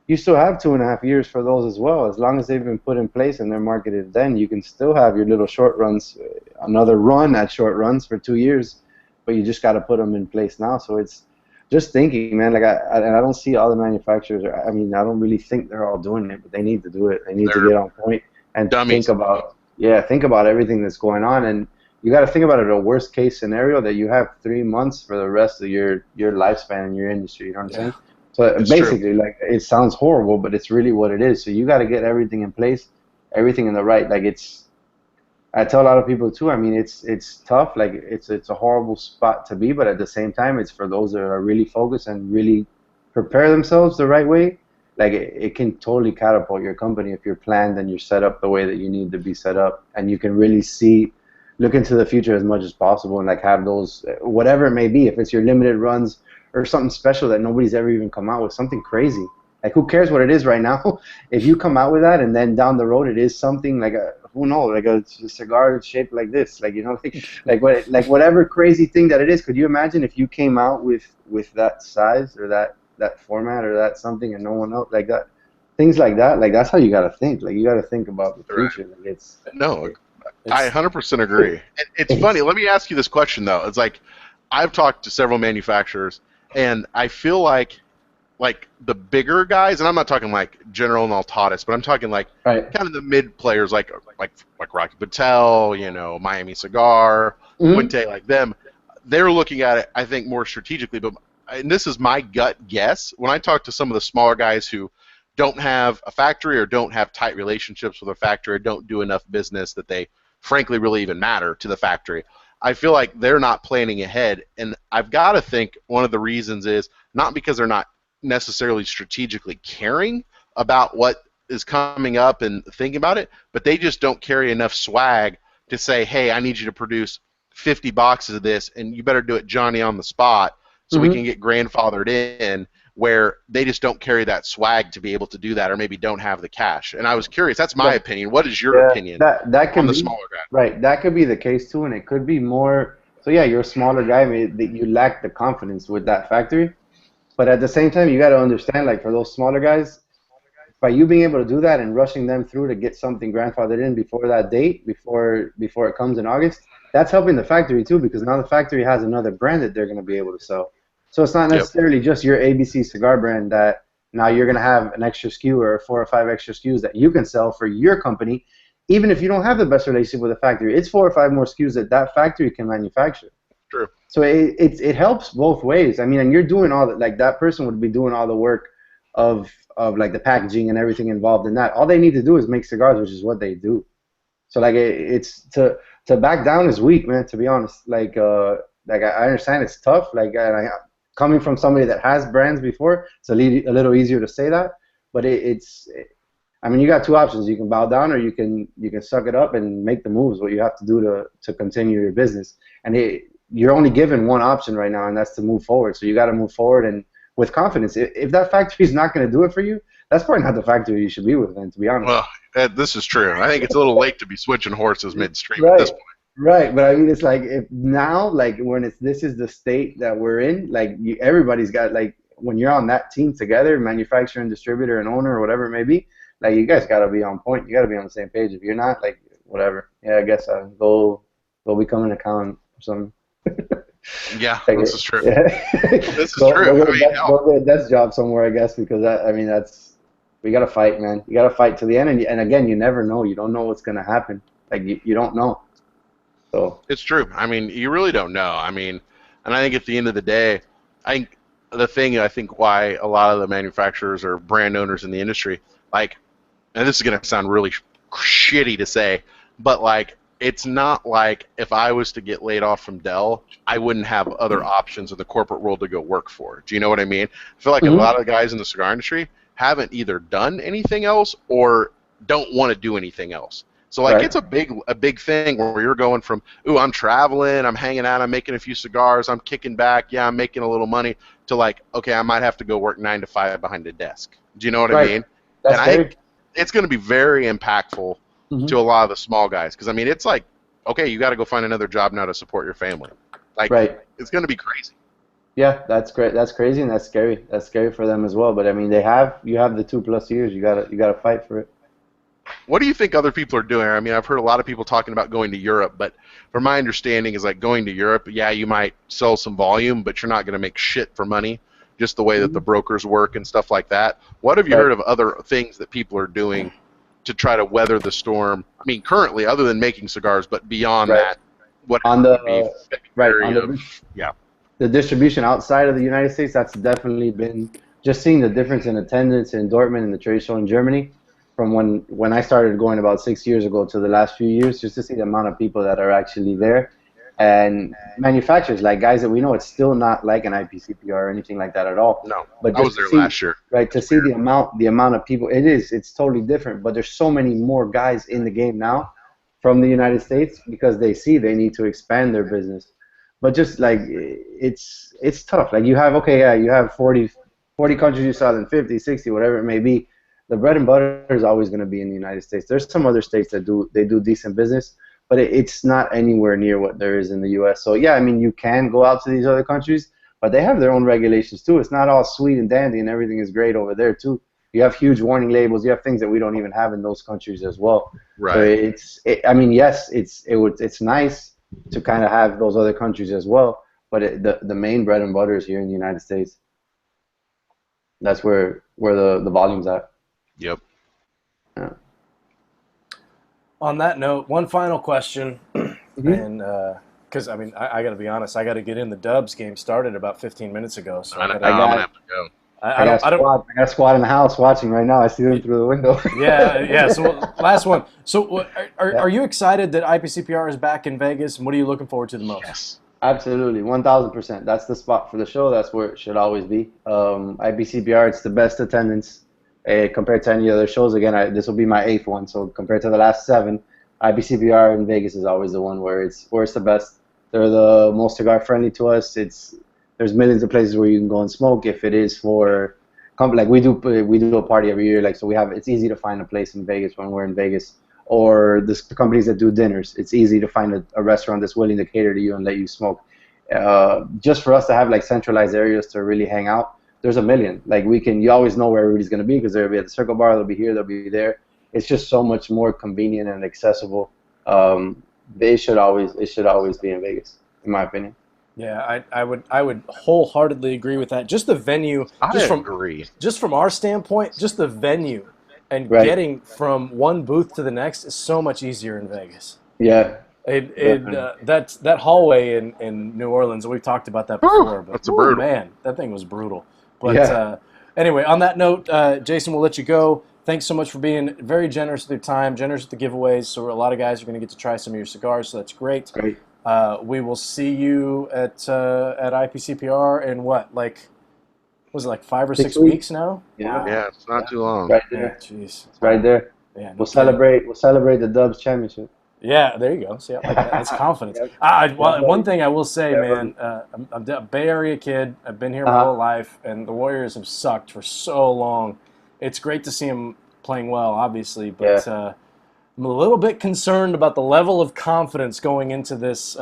you still have 2.5 years for those as well. As long as they've been put in place and they're marketed, then you can still have your little short runs, another run at short runs for 2 years, but you just got to put them in place now. So it's just thinking, man. Like I don't see all the manufacturers. I mean, I don't really think they're all doing it, but they need to do it. They need to get on point and think about everything that's going on. And you got to think about it. A worst case scenario that you have 3 months for the rest of your lifespan in your industry. You know what I'm saying? So it's basically, like, it sounds horrible, but it's really what it is. So you got to get everything in place, everything in the right. Like I tell a lot of people too. I mean, it's tough. Like it's a horrible spot to be, but at the same time, it's for those that are really focused and really prepare themselves the right way. Like it can totally catapult your company if you're planned and you're set up the way that you need to be set up, and you can really look into the future as much as possible, and like have those whatever it may be. If it's your limited runs or something special that nobody's ever even come out with, something crazy. Like who cares what it is right now? If you come out with that and then down the road it is something like who knows, like a cigar shaped like this, like like whatever crazy thing that it is. Could you imagine if you came out with that size or that format or that something and no one else like that? Things like that, like that's how you got to think. Like you got to think about the future. Like I 100% agree. It's funny. Let me ask you this question though. It's like I've talked to several manufacturers, and I feel like the bigger guys, and I'm not talking like General and Altatis, but I'm talking like kind of the mid players, like Rocky Patel, Miami Cigar, Puente, like them. They're looking at it, I think, more strategically. And this is my gut guess. When I talk to some of the smaller guys who don't have a factory or don't have tight relationships with a factory or don't do enough business that they frankly really even matter to the factory, I feel like they're not planning ahead. And I've got to think one of the reasons is not because they're not necessarily strategically caring about what is coming up and thinking about it, but they just don't carry enough swag to say, hey, I need you to produce 50 boxes of this, and you better do it Johnny on the spot so we can get grandfathered in, where they just don't carry that swag to be able to do that, or maybe don't have the cash. And I was curious, that's my opinion. What is your opinion that on the smaller guy? Right, that could be the case too, and it could be more, so yeah, you're a smaller guy, that you lack the confidence with that factory. But at the same time, you got to understand, like for those smaller guys, by you being able to do that and rushing them through to get something grandfathered in before that date, before it comes in August, that's helping the factory too, because now the factory has another brand that they're going to be able to sell. So it's not necessarily just your ABC cigar brand that Now you're going to have an extra SKU or 4 or 5 extra SKUs that you can sell for your company, even if you don't have the best relationship with the factory. It's 4 or 5 more SKUs that that factory can manufacture. True. So it helps both ways. I mean, and you're doing all that. Like that person would be doing all the work of like the packaging and everything involved in that. All they need to do is make cigars, which is what they do. So like it's to back down is weak, man. To be honest, like I understand it's tough. Like coming from somebody that has brands before, it's a little easier to say that. But I mean, you got two options. You can bow down, or you can suck it up and make the moves. What you have to do to continue your business, and you're only given one option right now, and that's to move forward. So you got to move forward and with confidence. If that factory is not going to do it for you, that's probably not the factory you should be with, then, to be honest. Well, this is true. I think it's a little late to be switching horses midstream Right. at this point. Right, but I mean, it's like if now, like when this is the state that we're in, like everybody's got like when you're on that team together, manufacturer and distributor and owner or whatever it may be, like you guys got to be on point. You got to be on the same page. If you're not, like whatever, yeah, I guess go become an accountant or something. Yeah, Like, this is true. Yeah. This is true. Go get a desk job somewhere, I guess, because I mean we gotta fight, man. You gotta fight to the end, and again, you never know. You don't know what's gonna happen. Like you don't know. So it's true. I mean, you really don't know. I mean, and I think at the end of the day, I think why a lot of the manufacturers or brand owners in the industry, like, and this is gonna sound really shitty to say, but like, it's not like if I was to get laid off from Dell, I wouldn't have other options in the corporate world to go work for. Do you know what I mean? I feel like a lot of guys in the cigar industry haven't either done anything else or don't want to do anything else. So like it's a big thing where you're going from, ooh, I'm traveling, I'm hanging out, I'm making a few cigars, I'm kicking back, yeah, I'm making a little money, to like, okay, I might have to go work 9 to 5 behind a desk. Do you know what I mean? That's and I think it's going to be very impactful to a lot of the small guys, because I mean, it's like, okay, you got to go find another job now to support your family. Like, it's going to be crazy. Yeah, that's great. That's crazy, and that's scary. That's scary for them as well. But I mean, you have the 2+ years. You gotta fight for it. What do you think other people are doing? I mean, I've heard a lot of people talking about going to Europe, but from my understanding is like going to Europe, yeah, you might sell some volume, but you're not going to make shit for money, just the way that the brokers work and stuff like that. What have you heard of other things that people are doing to try to weather the storm? I mean, currently, other than making cigars, but beyond that, what on would be the distribution outside of the United States, that's definitely been just seeing the difference in attendance in Dortmund and the trade show in Germany from when I started going about 6 years ago to the last few years, just to see the amount of people that are actually there. And manufacturers, like guys that we know, it's still not like an IPCPR or anything like that at all. No, but I was there last year. Right, to see the amount of people, it's totally different. But there's so many more guys in the game now from the United States because they see they need to expand their business. But just like it's tough. Like you have you have 40 countries you sell in, 50, 60, whatever it may be. The bread and butter is always going to be in the United States. There's some other states that do decent business, but it's not anywhere near what there is in the U.S. So yeah, I mean you can go out to these other countries, but they have their own regulations too. It's not all sweet and dandy and everything is great over there too. You have huge warning labels. You have things that we don't even have in those countries as well. Right. So I mean, yes, it's nice to kind of have those other countries as well, but the main bread and butter is here in the United States. That's where the volume's at. Yep. Yeah. On that note, one final question, and because I mean, I got to be honest, I got to get in. The Dubs game started about 15 minutes ago, so I'm gonna have to go. I got a squad in the house watching right now. I see them through the window. yeah. So last one. So are you excited that IPCPR is back in Vegas, and what are you looking forward to the most? Yes. Absolutely, 1,000%. That's the spot for the show. That's where it should always be. IPCPR, it's the best attendance compared to any other shows. Again, this will be my 8th one, so compared to the last 7, IPCPR in Vegas is always the one where it's the best. They're the most cigar friendly to us. There's millions of places where you can go and smoke. If it is for like we do a party every year, like so it's easy to find a place in Vegas when we're in Vegas. Or the companies that do dinners, it's easy to find a restaurant that's willing to cater to you and let you smoke. Just for us to have like centralized areas to really hang out, there's a million. Like you always know where everybody's gonna be because they'll be at the Circle Bar, they'll be here, they'll be there. It's just so much more convenient and accessible. It should always be in Vegas, in my opinion. Yeah, I would wholeheartedly agree with that. Just the venue, I just agree. from our standpoint, just the venue and Right. getting from one booth to the next is so much easier in Vegas. Yeah. That hallway in New Orleans, we've talked about that before, but That's a brutal. man, that thing was brutal. But Yeah. anyway, on that note, Jason, we'll let you go. Thanks so much for being very generous with your time, generous with the giveaways. So a lot of guys are going to get to try some of your cigars, so that's great. Great. We will see you at IPCPR in what, like, was it like 5 or 6 weeks now? Yeah. Yeah, it's not too long. Right Yeah, there. jeez. It's right there. Yeah, no We'll kidding. celebrate the Dubs championship. Yeah, there you go. See, I like that. That's confidence. Yep. One thing I will say, Yeah, man, I'm a Bay Area kid. I've been here my Uh-huh. whole life, and the Warriors have sucked for so long. It's great to see them playing well, obviously, but I'm a little bit concerned about the level of confidence going into this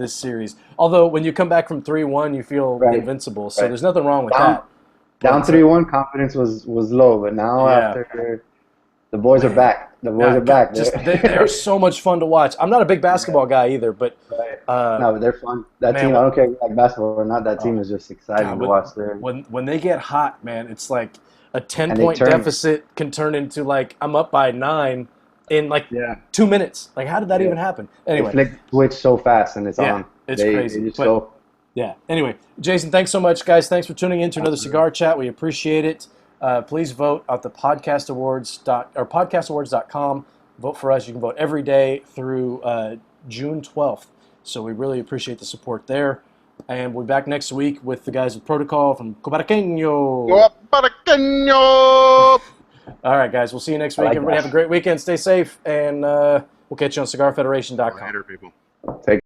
series. Although when you come back from 3-1, you feel Right. invincible, so Right. there's nothing wrong with Down- that. Down But, 3-1, confidence was low, but now Yeah. after the boys are back. The boys are back. They are so much fun to watch. I'm not a big basketball guy either, but No, but they're fun. That man, team, I don't care if you like basketball or not, that team is just exciting God, to watch. There. when they get hot, man, it's like a And 10-point they turn. deficit can turn into like I'm up by 9 in like Yeah. 2 minutes. Like how did that Yeah. even happen? They Anyway, flick the switch so fast and it's Yeah, on. it's They crazy, just but- go. yeah. Anyway, Jason, thanks so much, guys. Thanks for tuning in to another Cigar Chat. We appreciate it. Please vote at the podcastawards.com. Vote for us. You can vote every day through June 12th. So we really appreciate the support there. And we'll be back next week with the guys with Protocol from Cobaraqueño. Guaparaqueño! All right, guys. We'll see you next week. like Everybody that. have a great weekend. Stay safe, and we'll catch you on CigarFederation.com. Later, people. Take